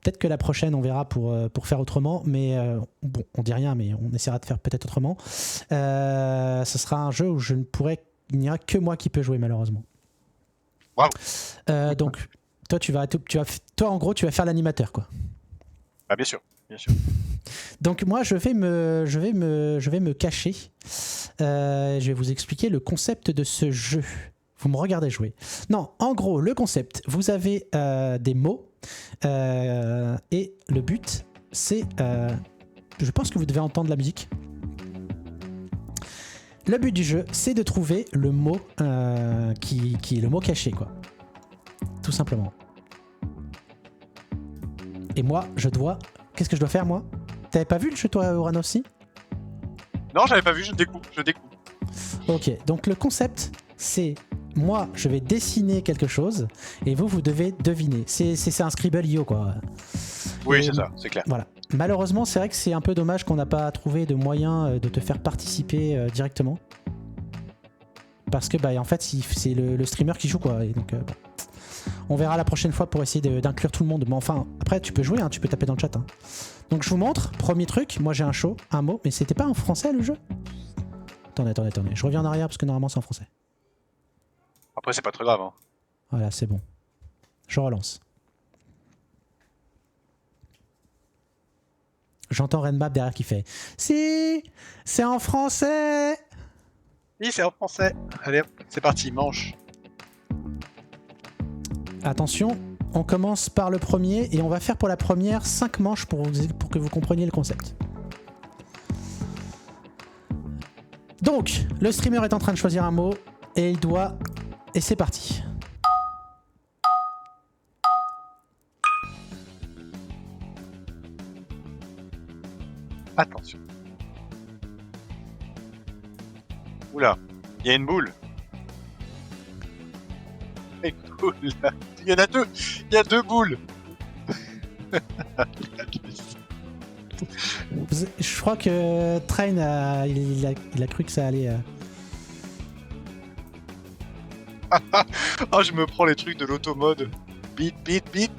[SPEAKER 1] Peut-être que la prochaine, on verra pour faire autrement. Mais bon, on dit rien, mais on essaiera de faire peut-être autrement. Ce sera un jeu où il n'y aura que moi qui peux jouer, malheureusement.
[SPEAKER 2] Wow.
[SPEAKER 1] Donc, toi, en gros, tu vas faire l'animateur, quoi.
[SPEAKER 2] Ah, bien sûr.
[SPEAKER 1] Donc moi, je vais me cacher. Je vais vous expliquer le concept de ce jeu. Vous me regardez jouer. Non, en gros, le concept, vous avez des mots et le but, c'est... je pense que vous devez entendre la musique. Le but du jeu, c'est de trouver le mot qui est le mot caché, quoi. Tout simplement. Et moi, qu'est-ce que je dois faire, moi ? T'avais pas vu le jeu, toi, Ouranos, aussi ?
[SPEAKER 2] Non, j'avais pas vu, je découvre.
[SPEAKER 1] Ok, donc le concept, c'est... Moi, je vais dessiner quelque chose et vous devez deviner. C'est un Scribble.io, quoi.
[SPEAKER 2] Oui, c'est ça, c'est clair.
[SPEAKER 1] Voilà. Malheureusement, c'est vrai que c'est un peu dommage qu'on n'a pas trouvé de moyen de te faire participer directement. Parce que, en fait, c'est le streamer qui joue, quoi. Et donc, bon. On verra la prochaine fois pour essayer d'inclure tout le monde. Mais enfin, après, tu peux jouer, hein, tu peux taper dans le chat. Hein. Donc, je vous montre. Premier truc, moi j'ai un mot, mais c'était pas en français le jeu ? Attendez. Je reviens en arrière parce que normalement c'est en français.
[SPEAKER 2] Après, c'est pas très grave. Hein.
[SPEAKER 1] Voilà, c'est bon. Je relance. J'entends Renmap derrière qui fait « Si, c'est en français !»
[SPEAKER 2] Oui, c'est en français. Allez, hop, c'est parti, manche.
[SPEAKER 1] Attention, on commence par le premier et on va faire pour la première 5 manches pour que vous compreniez le concept. Donc, le streamer est en train de choisir un mot et il doit... Et c'est parti.
[SPEAKER 2] Attention. Oula, il y a une boule. très cool. Il y en a deux. Il y a deux boules.
[SPEAKER 1] Je crois que Train il a cru que ça allait.
[SPEAKER 2] Oh, je me prends les trucs de l'automode. Bit, bit, bit.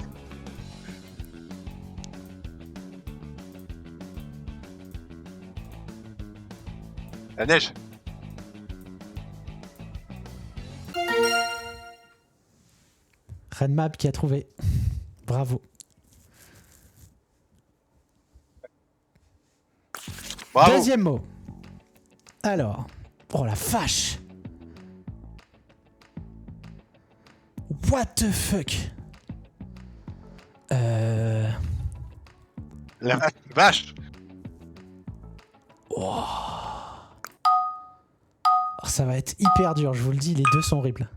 [SPEAKER 2] La neige.
[SPEAKER 1] Redmap qui a trouvé. Bravo.
[SPEAKER 2] Bravo.
[SPEAKER 1] Deuxième mot. Alors. Oh la vache. What the fuck.
[SPEAKER 2] La vache.
[SPEAKER 1] Oh. Oh, ça va être hyper dur, je vous le dis, les deux sont horribles.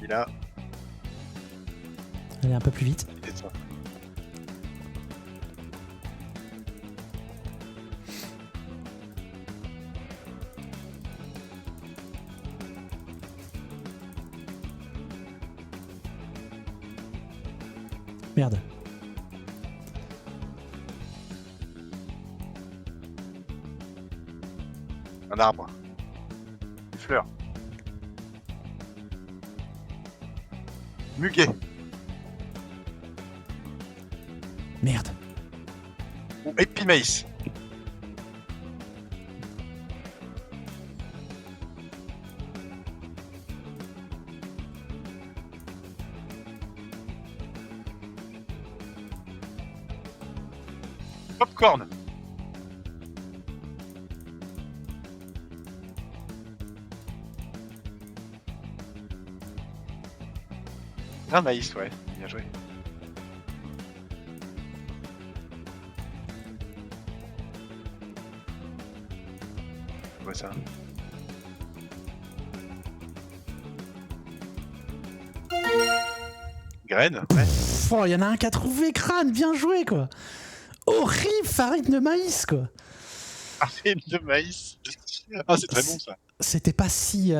[SPEAKER 2] Il a.
[SPEAKER 1] Allez un peu plus vite.
[SPEAKER 2] C'est ça.
[SPEAKER 1] Merde.
[SPEAKER 2] Un arbre. Une fleur. Muguet.
[SPEAKER 1] Merde.
[SPEAKER 2] Ou épimaïs. Popcorn. Un maïs, ouais. Bien joué. C'est quoi ça? Graine, ouais.
[SPEAKER 1] Pff, oh, y en a un qui a trouvé crâne, bien joué quoi. Horrible, farine de maïs quoi.
[SPEAKER 2] Farine de maïs. Ah, c'est très bon ça.
[SPEAKER 1] C'était pas si...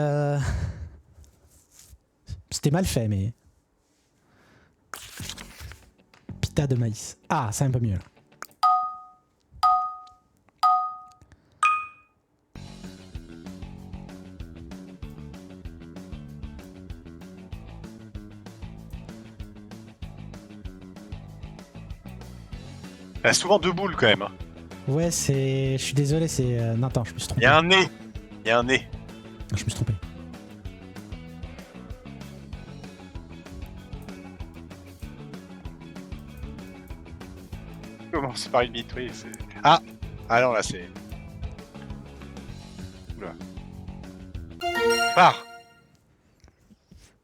[SPEAKER 1] C'était mal fait, mais... Pita de maïs. Ah, c'est un peu mieux là.
[SPEAKER 2] Il y a souvent deux boules quand même. Hein.
[SPEAKER 1] Ouais, c'est... Je suis désolé, c'est... Non, attends, je me suis trompé.
[SPEAKER 2] Il y a un nez. Il y a un nez.
[SPEAKER 1] Je me suis trompé.
[SPEAKER 2] Commence par une bite, oui. Ah. Ah non, là c'est... Oula. Part.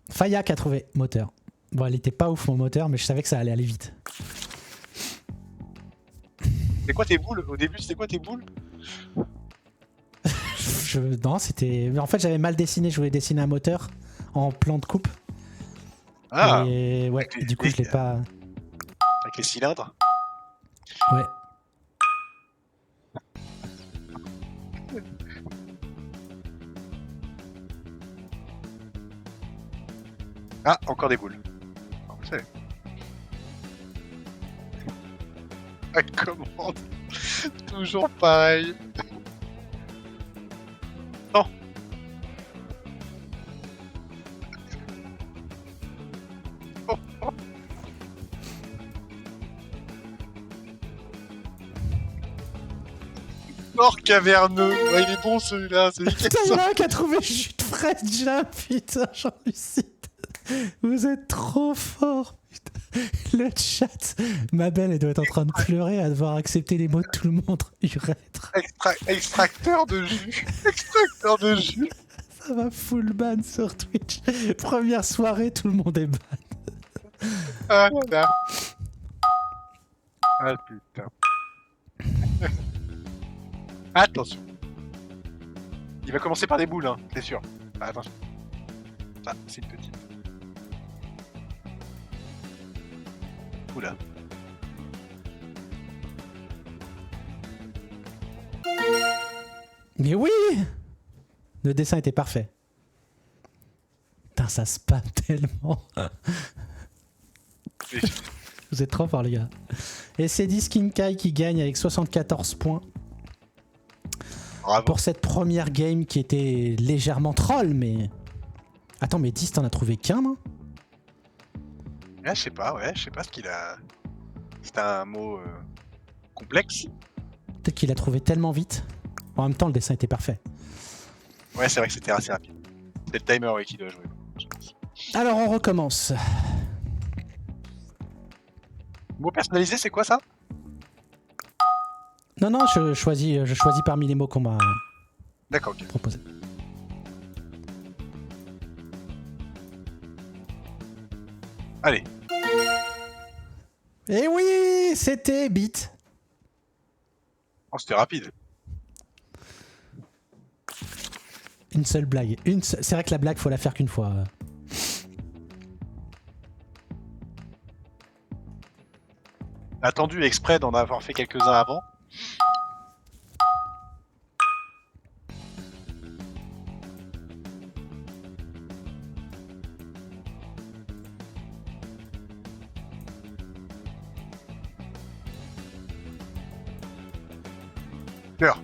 [SPEAKER 1] Faya qui a trouvé moteur. Bon, elle était pas ouf mon moteur, mais je savais que ça allait aller vite.
[SPEAKER 2] C'est quoi tes boules? Au début, c'était quoi tes boules?
[SPEAKER 1] Non, c'était... En fait, j'avais mal dessiné. Je voulais dessiner un moteur en plan de coupe.
[SPEAKER 2] Ah.
[SPEAKER 1] Et ouais,
[SPEAKER 2] les-
[SPEAKER 1] du coup,
[SPEAKER 2] les-
[SPEAKER 1] je l'ai pas...
[SPEAKER 2] Avec les cylindres.
[SPEAKER 1] Ouais.
[SPEAKER 2] Ah, encore des boules. Ah, vous savez. La commande. Toujours pareil. Non. Oh, oh. Nord caverneux. Ouais, il est bon celui-là. Celui qui est
[SPEAKER 1] Putain, il y en
[SPEAKER 2] ça.
[SPEAKER 1] a un qui a trouvé jus de fraise déjà, putain, Jean-Lucide. Vous êtes trop fort, putain. Le chat. Ma belle, elle doit être en train de pleurer à devoir accepter les mots de tout le monde. Urètre.
[SPEAKER 2] Extracteur de jus. Extracteur de jus.
[SPEAKER 1] Ça va full ban sur Twitch. Première soirée, tout le monde est ban.
[SPEAKER 2] Ah là. Ah putain. Attention. Il va commencer par des boules, hein, c'est sûr. Ah, attention. Ah, c'est une petite. Oula.
[SPEAKER 1] Mais oui! Le dessin était parfait. Putain, ça spam tellement. Vous êtes trop forts, les gars. Et c'est Diskinkai qui gagne avec 74 points.
[SPEAKER 2] Bravo.
[SPEAKER 1] Pour cette première game qui était légèrement troll, mais... Attends, mais 10, t'en as trouvé qu'un, non?
[SPEAKER 2] Ouais, je sais pas ce qu'il a... C'était un mot complexe.
[SPEAKER 1] Peut-être qu'il a trouvé tellement vite. En même temps, le dessin était parfait.
[SPEAKER 2] Ouais, c'est vrai que c'était assez rapide. C'est le timer ouais, qui doit jouer.
[SPEAKER 1] Alors, on recommence.
[SPEAKER 2] Mot personnalisé, c'est quoi ça?
[SPEAKER 1] Non, non, je choisis parmi les mots qu'on m'a
[SPEAKER 2] D'accord, ok.
[SPEAKER 1] proposés.
[SPEAKER 2] Allez.
[SPEAKER 1] Et oui, c'était Beat.
[SPEAKER 2] Oh, c'était rapide.
[SPEAKER 1] Une seule blague. C'est vrai que la blague, faut la faire qu'une fois.
[SPEAKER 2] Attendu exprès d'en avoir fait quelques-uns avant. Cœur.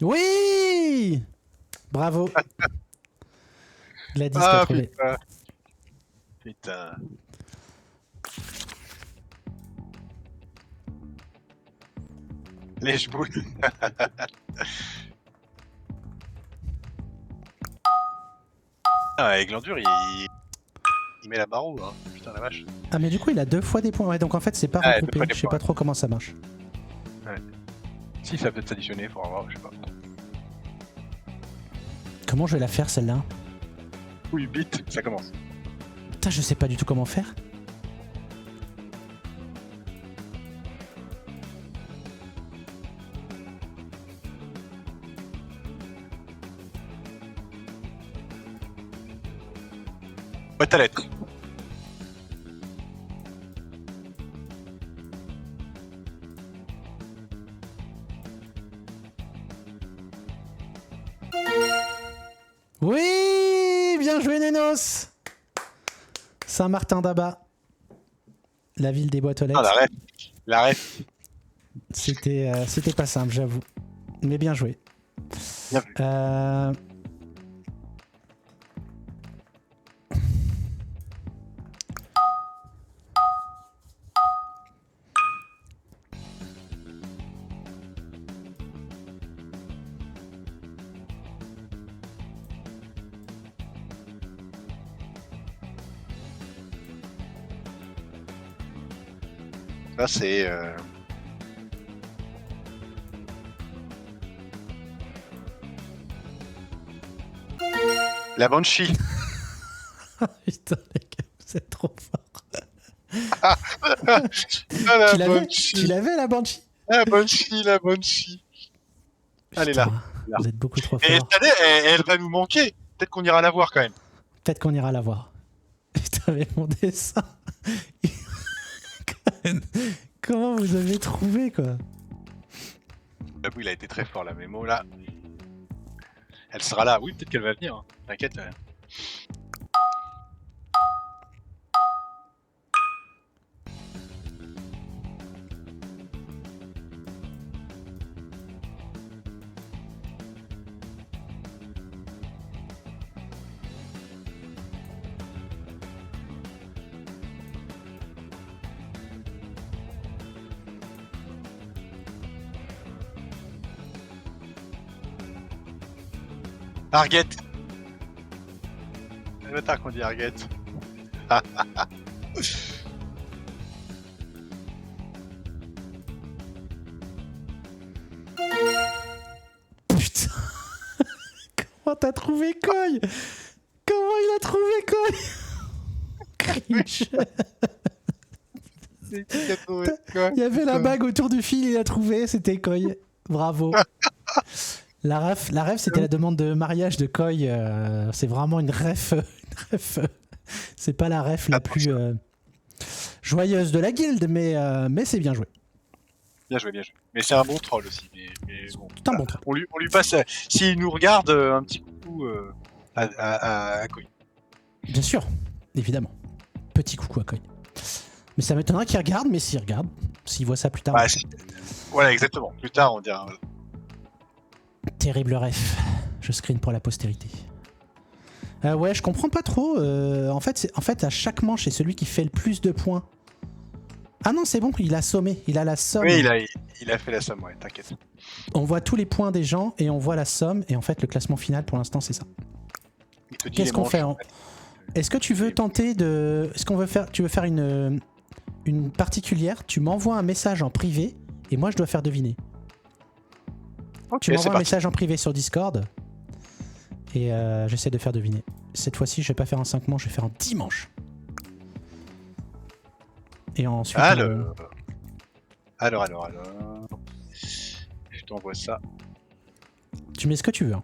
[SPEAKER 1] Oui! Bravo. Gladys t'a trouvé.
[SPEAKER 2] Putain. Putain. Lèche-boule. Ah, Glandur, il met la barre haut, hein. Putain la vache.
[SPEAKER 1] Ah, mais du coup, il a 2 fois des points. Ouais, donc en fait, c'est pas
[SPEAKER 2] Ouais,
[SPEAKER 1] recoupé.
[SPEAKER 2] 2 fois des
[SPEAKER 1] Je sais
[SPEAKER 2] points.
[SPEAKER 1] pas trop comment ça marche.
[SPEAKER 2] Si, ça peut peut-être s'additionner, faut voir, je sais pas.
[SPEAKER 1] Comment je vais la faire, celle-là?
[SPEAKER 2] Oui, bit, ça commence.
[SPEAKER 1] Putain, je sais pas du tout comment faire.
[SPEAKER 2] Boîte à lettres.
[SPEAKER 1] Oui! Bien joué, Nenos! Saint-Martin d'Abat. La ville des boîtes aux lettres.
[SPEAKER 2] Ah, la ref. La ref.
[SPEAKER 1] C'était pas simple, j'avoue. Mais bien joué.
[SPEAKER 2] Bien vu. Ça, c'est... La Banshee.
[SPEAKER 1] Putain, les gars, vous êtes trop forts.
[SPEAKER 2] Ah, la
[SPEAKER 1] Tu l'avais
[SPEAKER 2] Banshee.
[SPEAKER 1] la Banshee?
[SPEAKER 2] La Banshee, la Banshee. Elle est là.
[SPEAKER 1] Putain, vous êtes beaucoup trop
[SPEAKER 2] Et
[SPEAKER 1] forts.
[SPEAKER 2] cette année, elle va nous manquer. Peut-être qu'on ira la voir quand même.
[SPEAKER 1] Peut-être qu'on ira la voir. Putain, mais mon dessin. Comment vous avez trouvé, quoi?
[SPEAKER 2] J'avoue, il a été très fort, la mémo, là. Elle sera là. Oui, peut-être qu'elle va venir. Hein. T'inquiète. Arguette. C'est le bâtard qu'on dit Arguette.
[SPEAKER 1] Putain. Comment t'as trouvé Koi? Comment il a trouvé Koi? Cringe. Il y avait la bague autour du fil, il a trouvé, c'était Koi. Bravo. La ref, c'était la demande de mariage de Koi. C'est vraiment une ref. C'est pas la ref la plus joyeuse de la guilde, mais c'est bien joué.
[SPEAKER 2] Bien joué, bien joué. Mais c'est un bon troll aussi. Mais bon,
[SPEAKER 1] C'est un bon troll.
[SPEAKER 2] on lui passe. S'il nous regarde, un petit coucou à Koi.
[SPEAKER 1] Bien sûr, évidemment. Petit coucou à Koi. Mais ça m'étonnerait qu'il regarde, mais s'il regarde, s'il voit ça plus tard.
[SPEAKER 2] Bah, voilà, exactement. Plus tard, on dira.
[SPEAKER 1] Terrible ref. Je screen pour la postérité. Ouais, je comprends pas trop. En fait, à chaque manche, c'est celui qui fait le plus de points. Ah non, c'est bon, il a sommé. Il a la somme.
[SPEAKER 2] Oui, il a fait la somme, ouais, t'inquiète.
[SPEAKER 1] On voit tous les points des gens et on voit la somme. Et en fait, le classement final, pour l'instant, c'est ça. Qu'est-ce qu'on fait Est-ce que tu veux tenter de... Est-ce qu'on veut faire... Tu veux faire une particulière. Tu m'envoies un message en privé et moi, je dois faire deviner.
[SPEAKER 2] Okay,
[SPEAKER 1] tu m'envoies un message en privé sur Discord et j'essaie de faire deviner. Cette fois-ci, je vais pas faire en 5 manches, je vais faire en 10 manches. Et ensuite...
[SPEAKER 2] Alors. Je t'envoie ça.
[SPEAKER 1] Tu mets ce que tu veux. Hein.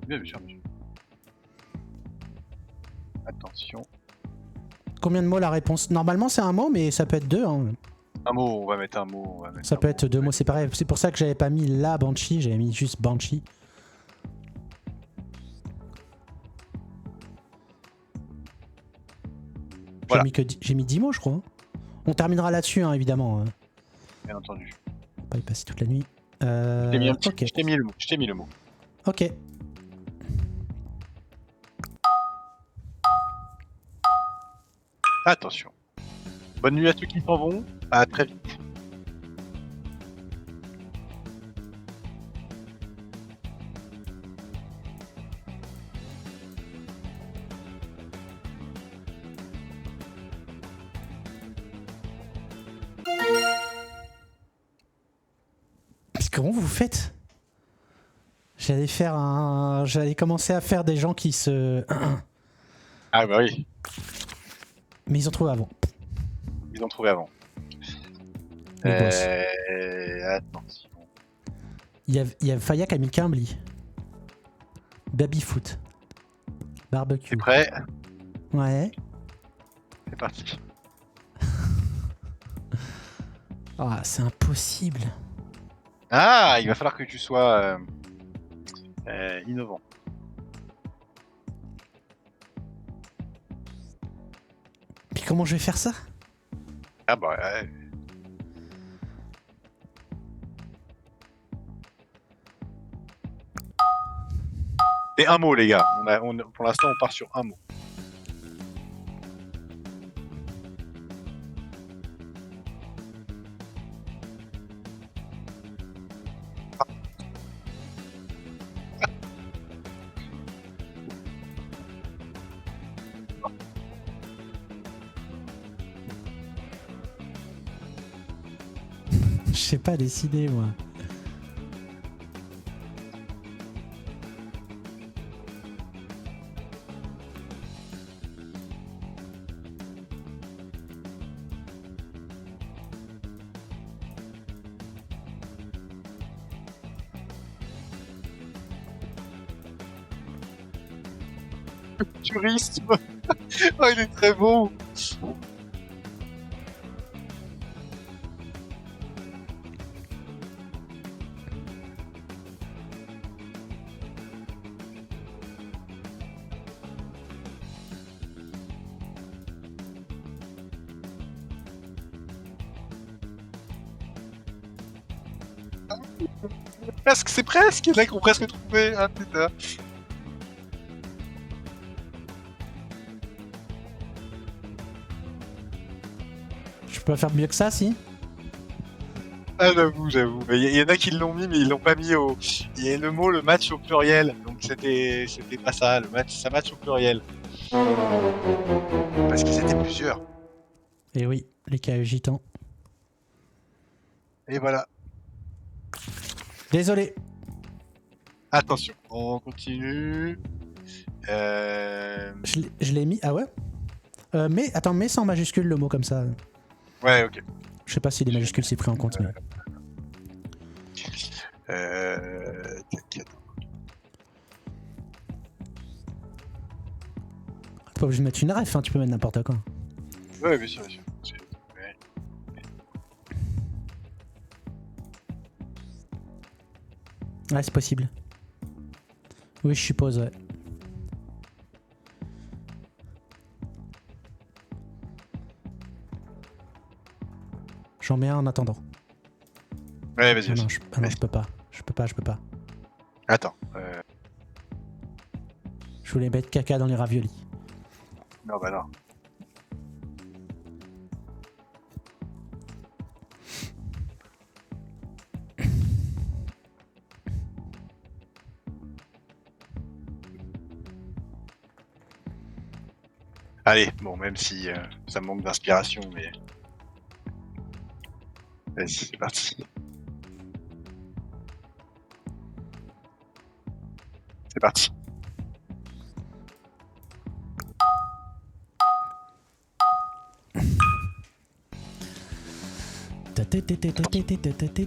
[SPEAKER 2] Bien sûr. Attention.
[SPEAKER 1] Combien de mots la réponse? Normalement, c'est un mot, mais ça peut être deux. Hein.
[SPEAKER 2] Un mot, on va mettre un mot.
[SPEAKER 1] Ça peut être deux mots, c'est pareil. C'est pour ça que j'avais pas mis la Banshee, j'avais mis juste Banshee. Voilà. J'ai mis 10 mots, je crois. On terminera là-dessus, hein, évidemment.
[SPEAKER 2] Bien entendu.
[SPEAKER 1] On va pas y passer toute la nuit.
[SPEAKER 2] Je t'ai mis le mot.
[SPEAKER 1] Ok.
[SPEAKER 2] Attention. Bonne nuit à ceux qui s'en vont. À très vite.
[SPEAKER 1] Comment vous faites? J'allais commencer à faire des gens qui se...
[SPEAKER 2] Ah bah oui.
[SPEAKER 1] Mais ils ont trouvé avant.
[SPEAKER 2] Attention.
[SPEAKER 1] Il y a Faya qui a mis Kimbly. Babyfoot. Barbecue.
[SPEAKER 2] T'es prêt?
[SPEAKER 1] Ouais.
[SPEAKER 2] C'est parti.
[SPEAKER 1] Ah, c'est impossible.
[SPEAKER 2] Ah, il va falloir que tu sois innovant.
[SPEAKER 1] Puis comment je vais faire ça?
[SPEAKER 2] Ah bah... C'est un mot, les gars. Pour l'instant, on part sur un mot.
[SPEAKER 1] Je sais pas décider, moi.
[SPEAKER 2] Futurisme. Oh, il est très beau. C'est presque, il y en a qui ont presque trouvé. Ah putain.
[SPEAKER 1] Je peux faire mieux que ça, si?
[SPEAKER 2] Ah j'avoue. Mais il y en a qui l'ont mis, mais ils l'ont pas mis au... Il y a le mot, le match au pluriel. Donc c'était pas ça, ça match au pluriel. Parce qu'ils étaient plusieurs.
[SPEAKER 1] Et oui, les KE gitans.
[SPEAKER 2] Et voilà.
[SPEAKER 1] Désolé.
[SPEAKER 2] Attention, on continue.
[SPEAKER 1] Je l'ai mis... Ah ouais? Mais attends, mets sans majuscule le mot comme ça.
[SPEAKER 2] Ouais, ok.
[SPEAKER 1] Je sais pas si les majuscules c'est pris en compte, mais...
[SPEAKER 2] t'inquiète.
[SPEAKER 1] T'es pas obligé de mettre une ref, hein, tu peux mettre n'importe quoi.
[SPEAKER 2] Ouais, bien sûr, bien sûr. Ouais.
[SPEAKER 1] Ouais, c'est possible. Oui, je suppose, ouais. J'en mets un en attendant.
[SPEAKER 2] Ouais, vas-y,
[SPEAKER 1] Ah
[SPEAKER 2] vas-y.
[SPEAKER 1] non, je peux pas. Je peux pas.
[SPEAKER 2] Attends.
[SPEAKER 1] Je voulais mettre caca dans les raviolis.
[SPEAKER 2] Non, bah non. Allez, bon, même si ça manque d'inspiration, mais... Vas-y, c'est parti. C'est parti.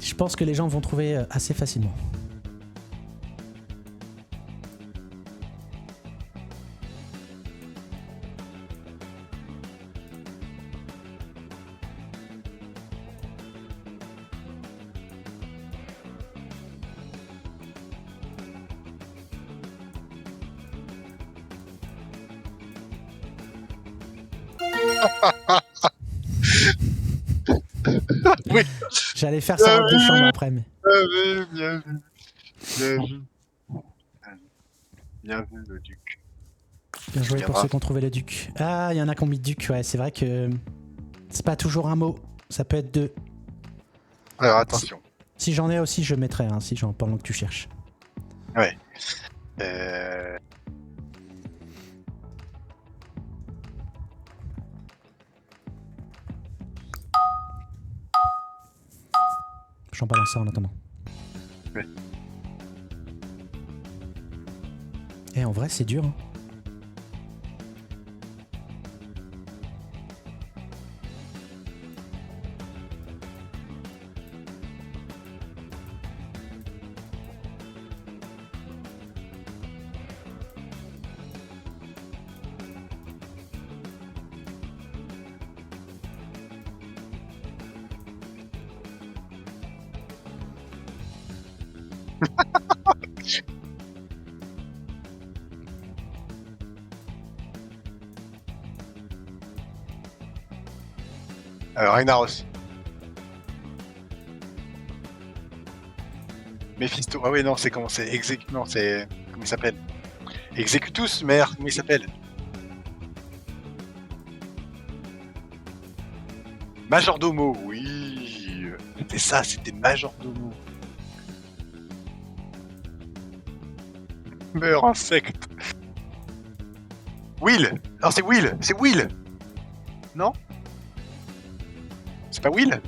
[SPEAKER 1] Je pense que les gens vont trouver assez facilement.
[SPEAKER 2] Oui.
[SPEAKER 1] J'allais faire ça en le chambre après, mais...
[SPEAKER 2] Bien vu. Bien vu. Bien vu, le duc.
[SPEAKER 1] Bien joué pour ceux qui ont trouvé le duc. Ah, il y en a qui ont mis duc, ouais, c'est vrai que... C'est pas toujours un mot, ça peut être deux.
[SPEAKER 2] Alors attention.
[SPEAKER 1] Si j'en ai aussi, je mettrai, hein, si j'en pendant que tu cherches.
[SPEAKER 2] Ouais.
[SPEAKER 1] J'en balance ça en attendant.
[SPEAKER 2] Ouais.
[SPEAKER 1] Et en vrai, c'est dur. Hein.
[SPEAKER 2] Ragnaros. Mephisto. Ah oui, non, c'est comment c'est non, c'est... Comment il s'appelle? Executus, merde, comment il s'appelle? Majordomo, oui. C'était ça, c'était Majordomo. Meurs, insecte. Will. Non, c'est Will. C'est Will. Non? C'est pas Will?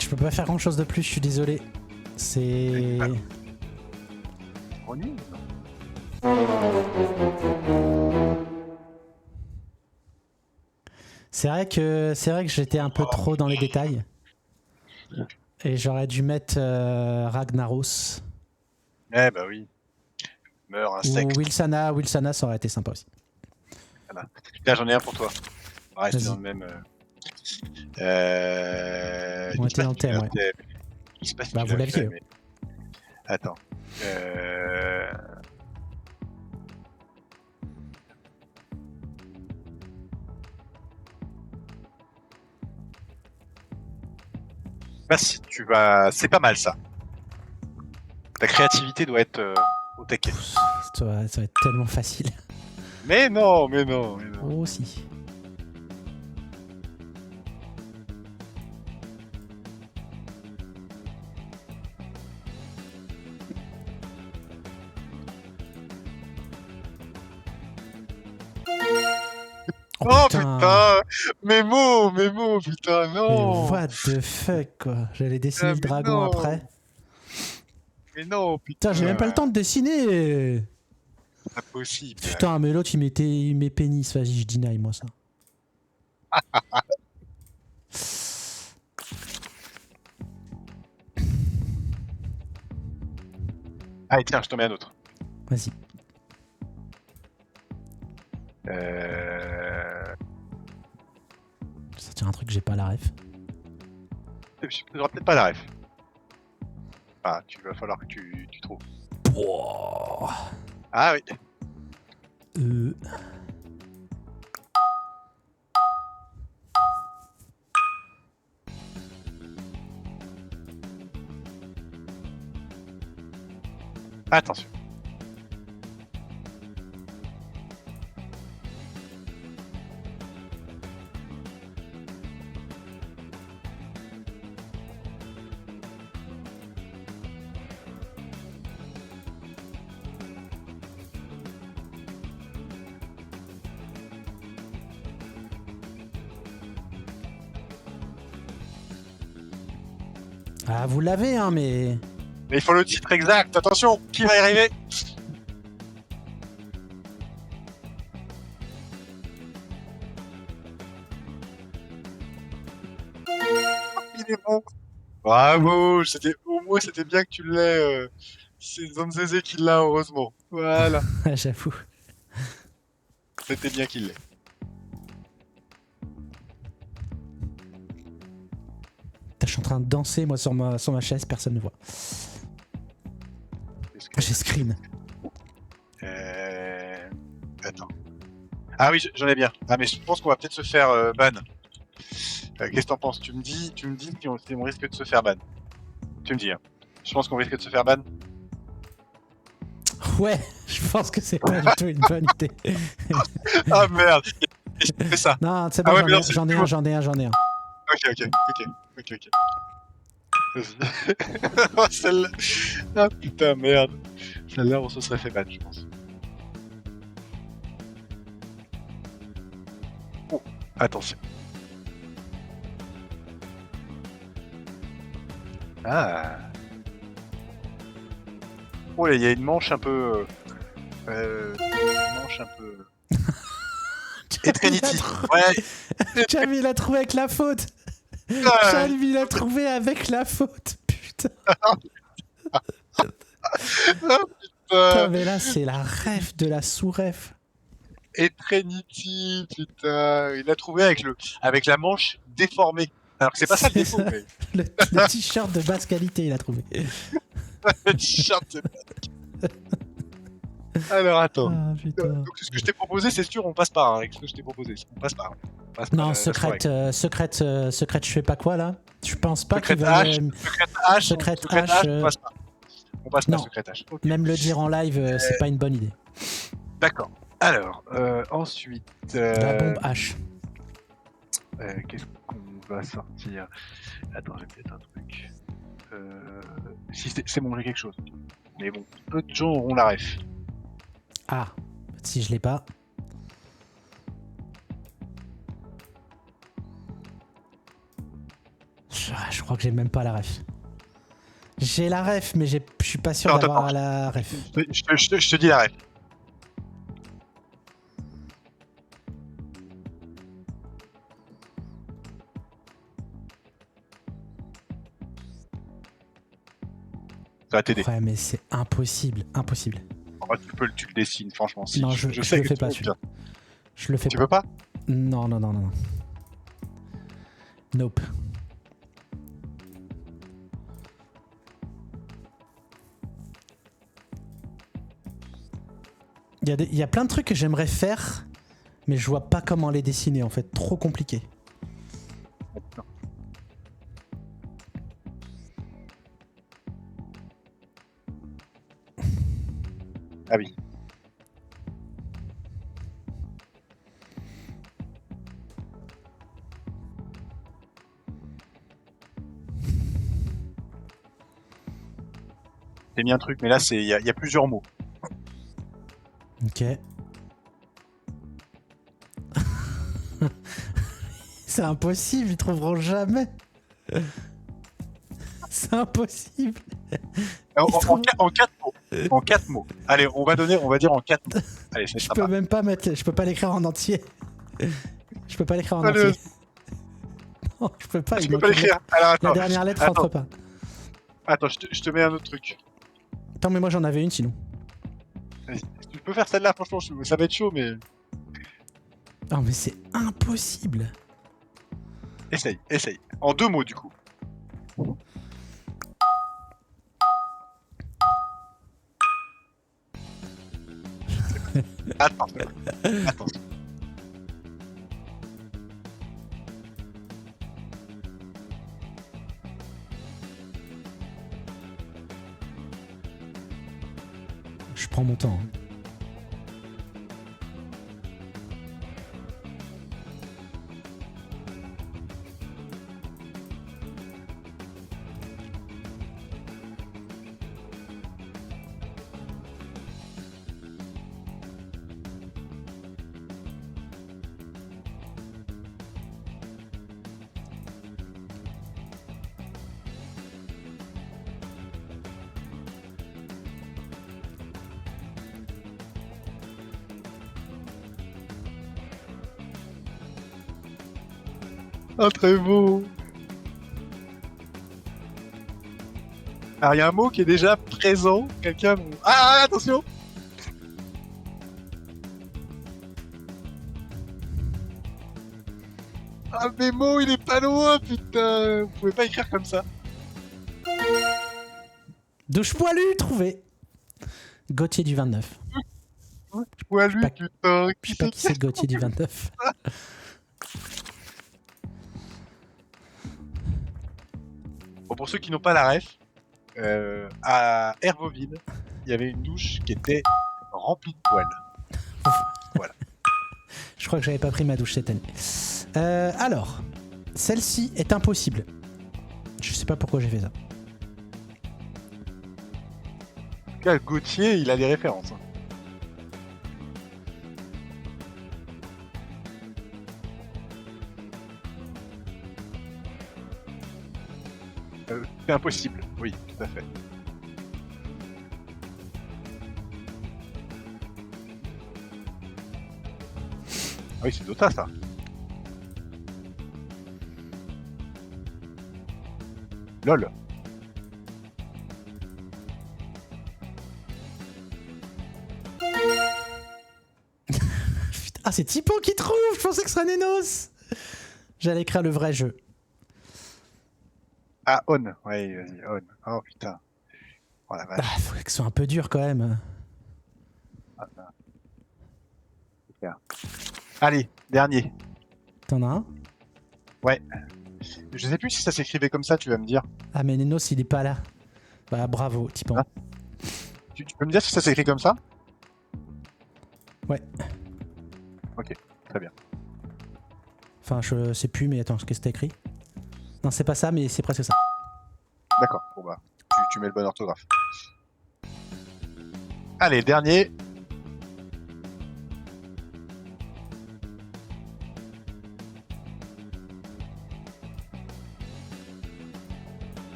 [SPEAKER 1] Je peux pas faire grand chose de plus, je suis désolé. C'est... C'est vrai que j'étais un peu trop dans les détails. Et j'aurais dû mettre Ragnaros.
[SPEAKER 2] Eh bah oui. Meurs, insecte.
[SPEAKER 1] Ou Wilsana, ça aurait été sympa aussi.
[SPEAKER 2] Voilà. Là, j'en ai un pour toi. On va rester
[SPEAKER 1] Vas-y.
[SPEAKER 2] dans le même...
[SPEAKER 1] On était dans le thème, ouais.
[SPEAKER 2] Je sais pas si
[SPEAKER 1] Bah,
[SPEAKER 2] tu
[SPEAKER 1] vous
[SPEAKER 2] l'as
[SPEAKER 1] l'aviez.
[SPEAKER 2] fait, mais... Attends. Bah si, tu vas... C'est pas mal, ça. Ta créativité doit être au taquet.
[SPEAKER 1] Ça va être tellement facile.
[SPEAKER 2] Mais non, mais non, mais non.
[SPEAKER 1] Oh si.
[SPEAKER 2] Oh putain, Mémo, putain,
[SPEAKER 1] Mais
[SPEAKER 2] non.
[SPEAKER 1] what the fuck, quoi. J'allais dessiner
[SPEAKER 2] Ah,
[SPEAKER 1] le
[SPEAKER 2] mais
[SPEAKER 1] dragon
[SPEAKER 2] non.
[SPEAKER 1] après.
[SPEAKER 2] Mais non, putain.
[SPEAKER 1] Putain, j'ai même pas le temps de dessiner.
[SPEAKER 2] pas possible.
[SPEAKER 1] Putain, mais l'autre il met pénis. Vas-y, je deny moi ça.
[SPEAKER 2] Allez, tiens, je t'en mets un autre.
[SPEAKER 1] Vas-y. Je vais sortir un truc, j'ai pas la ref.
[SPEAKER 2] J'aurai peut-être pas la ref. Ah, tu va falloir que tu trouves.
[SPEAKER 1] Oh.
[SPEAKER 2] Ah oui. Attention.
[SPEAKER 1] Ah, vous l'avez, hein, mais.
[SPEAKER 2] Mais il faut le titre exact. Attention, qui va y arriver? Il est bon. Bravo. Au moins c'était bien que tu l'aies. C'est Zanzézé qui l'a, heureusement. Voilà.
[SPEAKER 1] J'avoue.
[SPEAKER 2] C'était bien qu'il l'ait.
[SPEAKER 1] Je suis en train de danser, moi, sur ma chaise, personne ne voit. J'ai screen.
[SPEAKER 2] Attends. Ah oui, j'en ai bien. Ah mais je pense qu'on va peut-être se faire ban. Qu'est-ce que t'en penses? Tu me dis si on risque de se faire ban. Tu me dis. Hein. Je pense qu'on risque de se faire ban.
[SPEAKER 1] Ouais, je pense que c'est pas du tout une bonne idée.
[SPEAKER 2] Ah merde. J'ai fait ça.
[SPEAKER 1] Non, c'est bon,
[SPEAKER 2] Ah ouais,
[SPEAKER 1] j'en ai un.
[SPEAKER 2] Ok. Vas-y. Oh, celle-là. Ah putain, merde. Celle-là, on se serait fait ban, je pense. Oh, attention. Ah. Oh là, il y a une manche un peu... Et Trinity. Ouais.
[SPEAKER 1] Jamie l'a trouvé avec la faute. Jamie l'a trouvé avec la faute. Putain. Putain, mais là, c'est la ref de la sous-ref.
[SPEAKER 2] Et Trinity, putain. Il l'a trouvé avec la manche déformée. Alors que c'est pas ça le défaut, mais...
[SPEAKER 1] Le t-shirt de basse qualité, il a trouvé.
[SPEAKER 2] Le t-shirt de basse. Alors attends.
[SPEAKER 1] Ah, putain.
[SPEAKER 2] Donc ce que je t'ai proposé, c'est sûr, on passe par. Avec ce que je t'ai proposé, on passe par.
[SPEAKER 1] Non, secrète, je fais pas quoi là? Je pense pas qu'il
[SPEAKER 2] Secret
[SPEAKER 1] va.
[SPEAKER 2] H,
[SPEAKER 1] Secret
[SPEAKER 2] H,
[SPEAKER 1] H,
[SPEAKER 2] on passe pas. On passe
[SPEAKER 1] non.
[SPEAKER 2] par Secret H. Okay.
[SPEAKER 1] Même le dire en live, c'est pas une bonne idée.
[SPEAKER 2] D'accord. Alors, ensuite.
[SPEAKER 1] La bombe H.
[SPEAKER 2] Qu'est-ce qu'on va sortir? Attends, j'ai peut-être un truc. Si c'est bon, j'ai quelque chose. Mais bon, peu de gens auront la ref.
[SPEAKER 1] Ah, si je l'ai pas. Je crois que j'ai même pas la ref. J'ai la ref, mais je suis pas sûr d'avoir la ref.
[SPEAKER 2] Je te dis la ref. Ça va t'aider.
[SPEAKER 1] Ouais, mais c'est impossible.
[SPEAKER 2] Oh, tu le dessines, franchement. Si,
[SPEAKER 1] non, je sais
[SPEAKER 2] le
[SPEAKER 1] que fais pas celui-là. Je le fais
[SPEAKER 2] tu
[SPEAKER 1] pas.
[SPEAKER 2] veux pas?
[SPEAKER 1] Non. Nope. Il y a plein de trucs que j'aimerais faire, mais je vois pas comment les dessiner en fait. Trop compliqué.
[SPEAKER 2] Ah oui. J'ai mis un truc, mais là, il y a plusieurs mots.
[SPEAKER 1] Ok. C'est impossible, ils trouveront jamais. C'est impossible.
[SPEAKER 2] En 4 mots. En 4 mots. Allez, on va dire en 4 mots. Allez, c'est
[SPEAKER 1] Je
[SPEAKER 2] sympa.
[SPEAKER 1] peux même pas mettre. Je peux pas l'écrire en entier. Je peux pas l'écrire en
[SPEAKER 2] Allez,
[SPEAKER 1] entier. Non, je peux pas.
[SPEAKER 2] je
[SPEAKER 1] il
[SPEAKER 2] peux
[SPEAKER 1] manque
[SPEAKER 2] pas
[SPEAKER 1] une
[SPEAKER 2] l'écrire.
[SPEAKER 1] lettre.
[SPEAKER 2] Alors
[SPEAKER 1] La
[SPEAKER 2] attends.
[SPEAKER 1] dernière lettre
[SPEAKER 2] Attends,
[SPEAKER 1] rentre pas.
[SPEAKER 2] attends, je te mets un autre truc.
[SPEAKER 1] Attends, mais moi j'en avais une sinon.
[SPEAKER 2] Vas-y. Tu peux faire celle-là, franchement, ça va être chaud, mais
[SPEAKER 1] Oh, mais c'est impossible.
[SPEAKER 2] essaye, essaye. En 2 mots, du coup. Attends, attends.
[SPEAKER 1] Je prends mon temps. Hein.
[SPEAKER 2] Ah, très beau. Alors, il y a un mot qui est déjà présent. Quelqu'un... Ah, attention. Ah, mais mot, il est pas loin, putain. Vous pouvez pas écrire comme ça.
[SPEAKER 1] Douche poilue, trouvé. Gauthier du 29.
[SPEAKER 2] Poilu,
[SPEAKER 1] pas-
[SPEAKER 2] putain.
[SPEAKER 1] Je sais pas qui c'est Gauthier du 29.
[SPEAKER 2] Bon, pour ceux qui n'ont pas la ref, à Hervoville, il y avait une douche qui était remplie de poils.
[SPEAKER 1] Je crois que j'avais pas pris ma douche cette année. Alors, celle-ci est impossible. Je sais pas pourquoi j'ai fait ça.
[SPEAKER 2] En tout cas, Gauthier, il a des références. Hein. C'est impossible, oui, tout à fait. Ah oui, c'est Dota, ça. LOL.
[SPEAKER 1] Ah, c'est Typon qui trouve. Je pensais que ce serait Nenos. J'allais écrire le vrai jeu.
[SPEAKER 2] Ah, On. Ouais, vas-y, On. Oh, putain. Oh la
[SPEAKER 1] Ah,
[SPEAKER 2] vache.
[SPEAKER 1] faut que ce soit un peu dur quand même.
[SPEAKER 2] Ah, non. Super. Allez, dernier.
[SPEAKER 1] T'en as un?
[SPEAKER 2] Ouais. Je sais plus si ça s'écrivait comme ça, tu vas me dire.
[SPEAKER 1] Ah, mais Nenos, il est pas là. Bah, bravo, Typon.
[SPEAKER 2] Ah. Tu peux me dire si ça s'écrit comme ça?
[SPEAKER 1] Ouais.
[SPEAKER 2] Ok, très bien.
[SPEAKER 1] Enfin, je sais plus, mais attends, qu'est-ce que t'as écrit? Non, c'est pas ça, mais c'est presque ça.
[SPEAKER 2] D'accord, bon bah, tu mets le bon orthographe. Allez, dernier.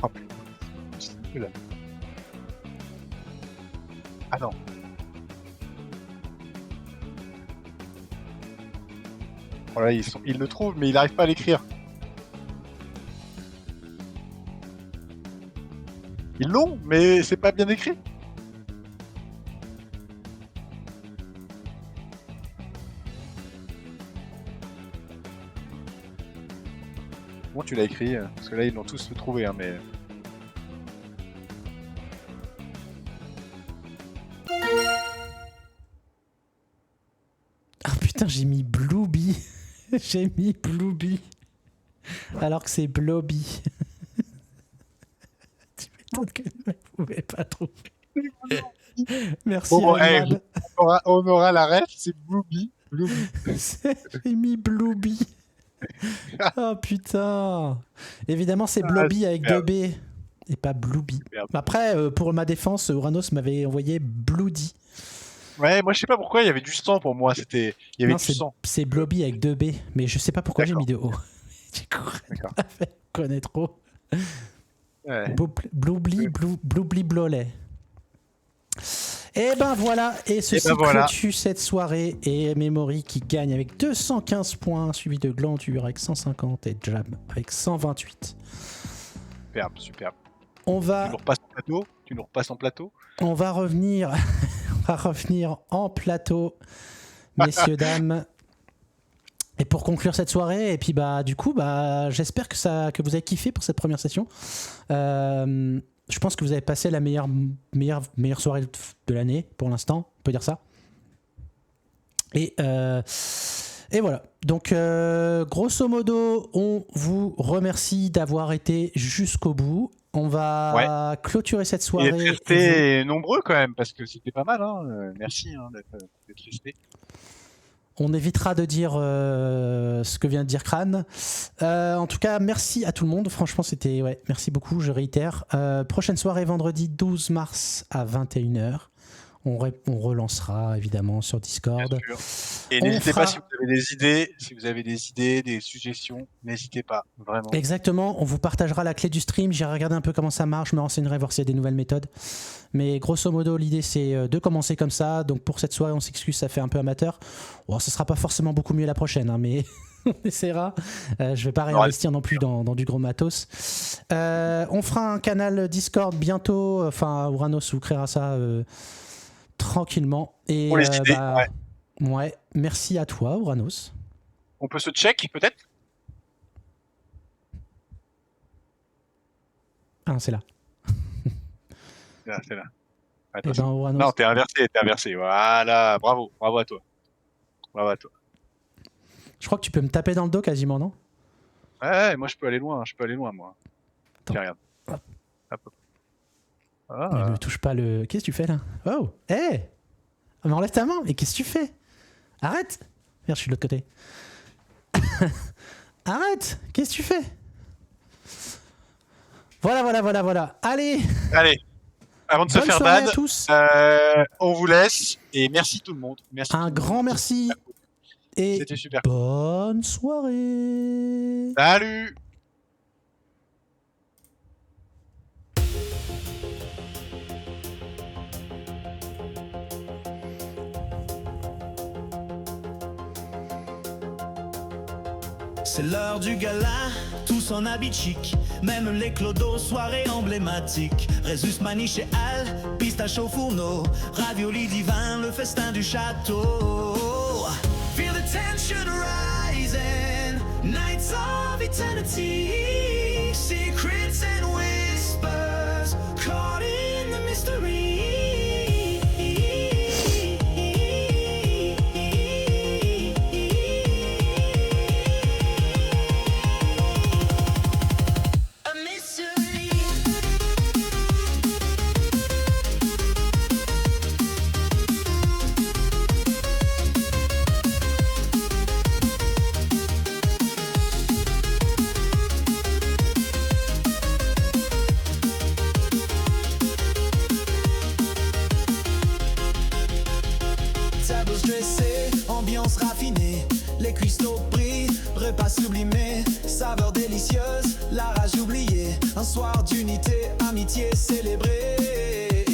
[SPEAKER 2] Oh putain, c'est nul. Ah non. Voilà, ils le trouvent, mais ils n'arrivent pas à l'écrire. Ils l'ont, mais c'est pas bien écrit. Bon, tu l'as écrit, parce que là, ils l'ont tous trouvé, hein, mais...
[SPEAKER 1] Ah putain, j'ai mis Blueby. J'ai mis Blueby. Alors que c'est Blobby. Tu m'étonnes que vous ne pouvez pas trouver. Merci,
[SPEAKER 2] Bon,
[SPEAKER 1] Renmab.
[SPEAKER 2] on aura la ref, c'est Blooby.
[SPEAKER 1] J'ai mis Blueby. Oh putain. Évidemment, c'est Blobby avec
[SPEAKER 2] superbe.
[SPEAKER 1] 2B et pas Blueby.
[SPEAKER 2] Superbe.
[SPEAKER 1] Après, pour ma défense, Uranos m'avait envoyé Bloody.
[SPEAKER 2] Ouais, moi je sais pas pourquoi il y avait du sang pour moi, il y avait
[SPEAKER 1] Non,
[SPEAKER 2] du sang.
[SPEAKER 1] c'est Blobby avec 2B, mais je sais pas pourquoi j'ai
[SPEAKER 2] D'accord.
[SPEAKER 1] mis de O. Du coup,
[SPEAKER 2] D'accord.
[SPEAKER 1] pas fait. connais trop.
[SPEAKER 2] Ouais.
[SPEAKER 1] Bloubli Blolet. Et ben voilà, et ceci clôture cette soirée, et Memory qui gagne avec 215 points, suivi de Glandur avec 150 et Jam avec 128.
[SPEAKER 2] Superbe.
[SPEAKER 1] Tu
[SPEAKER 2] nous repasses en plateau.
[SPEAKER 1] On va revenir en plateau, messieurs, dames. Et pour conclure cette soirée, et puis du coup, j'espère que vous avez kiffé pour cette première session. Je pense que vous avez passé la meilleure soirée de l'année pour l'instant, on peut dire ça. Et voilà. Donc, grosso modo, on vous remercie d'avoir été jusqu'au bout. On va clôturer cette soirée.
[SPEAKER 2] Et d'être restés nombreux quand même, parce que c'était pas mal. Hein. Merci d'être restés. On
[SPEAKER 1] évitera de dire ce que vient de dire Crâne. En tout cas, merci à tout le monde. Franchement, c'était... merci beaucoup, je réitère. Prochaine soirée, vendredi 12 mars à 21h. On relancera, évidemment, sur Discord.
[SPEAKER 2] Et n'hésitez pas, si vous avez des idées, des suggestions, n'hésitez pas, vraiment.
[SPEAKER 1] Exactement, on vous partagera la clé du stream. J'irai regarder un peu comment ça marche, je me renseignerai voir s'il y a des nouvelles méthodes. Mais grosso modo, l'idée, c'est de commencer comme ça. Donc pour cette soirée, on s'excuse, ça fait un peu amateur. Bon, ce sera pas forcément beaucoup mieux la prochaine, hein, mais on essaiera. Je vais pas réinvestir non plus dans du gros matos. On fera un canal Discord bientôt. Enfin, Ouranos vous créera ça tranquillement. Et
[SPEAKER 2] pour les idées,
[SPEAKER 1] ouais, merci à toi, Ouranos.
[SPEAKER 2] On peut se check, peut-être?
[SPEAKER 1] Ah, c'est là.
[SPEAKER 2] C'est là.
[SPEAKER 1] Ouranos...
[SPEAKER 2] Non, t'es inversé. Voilà, bravo à toi.
[SPEAKER 1] Je crois que tu peux me taper dans le dos quasiment, non?
[SPEAKER 2] Ouais, moi je peux aller loin, moi. Tiens, regarde. Hop.
[SPEAKER 1] Ah. Mais me touche pas le... Qu'est-ce que tu fais là? Oh, hé Mais enlève ta main, mais qu'est-ce que tu fais? Arrête! Merde, je suis de l'autre côté. Arrête! Qu'est-ce que tu fais? Voilà. Allez!
[SPEAKER 2] Avant de se faire ban,
[SPEAKER 1] à tous.
[SPEAKER 2] on vous laisse et merci tout le monde.
[SPEAKER 1] Un grand merci. Et
[SPEAKER 2] c'était super.
[SPEAKER 1] Bonne soirée.
[SPEAKER 2] Salut!
[SPEAKER 3] C'est l'heure du gala, tous en habit chic, même les clodos, soirée emblématique. Résus, Maniche et Al, pistache au fourneau, ravioli divin, le festin du château. Feel the tension rising, nights of eternity, secrets and whispers, caught in the mystery. Ambiance raffinée, les cuistots brillent, repas sublimés, saveurs délicieuses, la rage oubliée, un soir d'unité, amitié célébrée.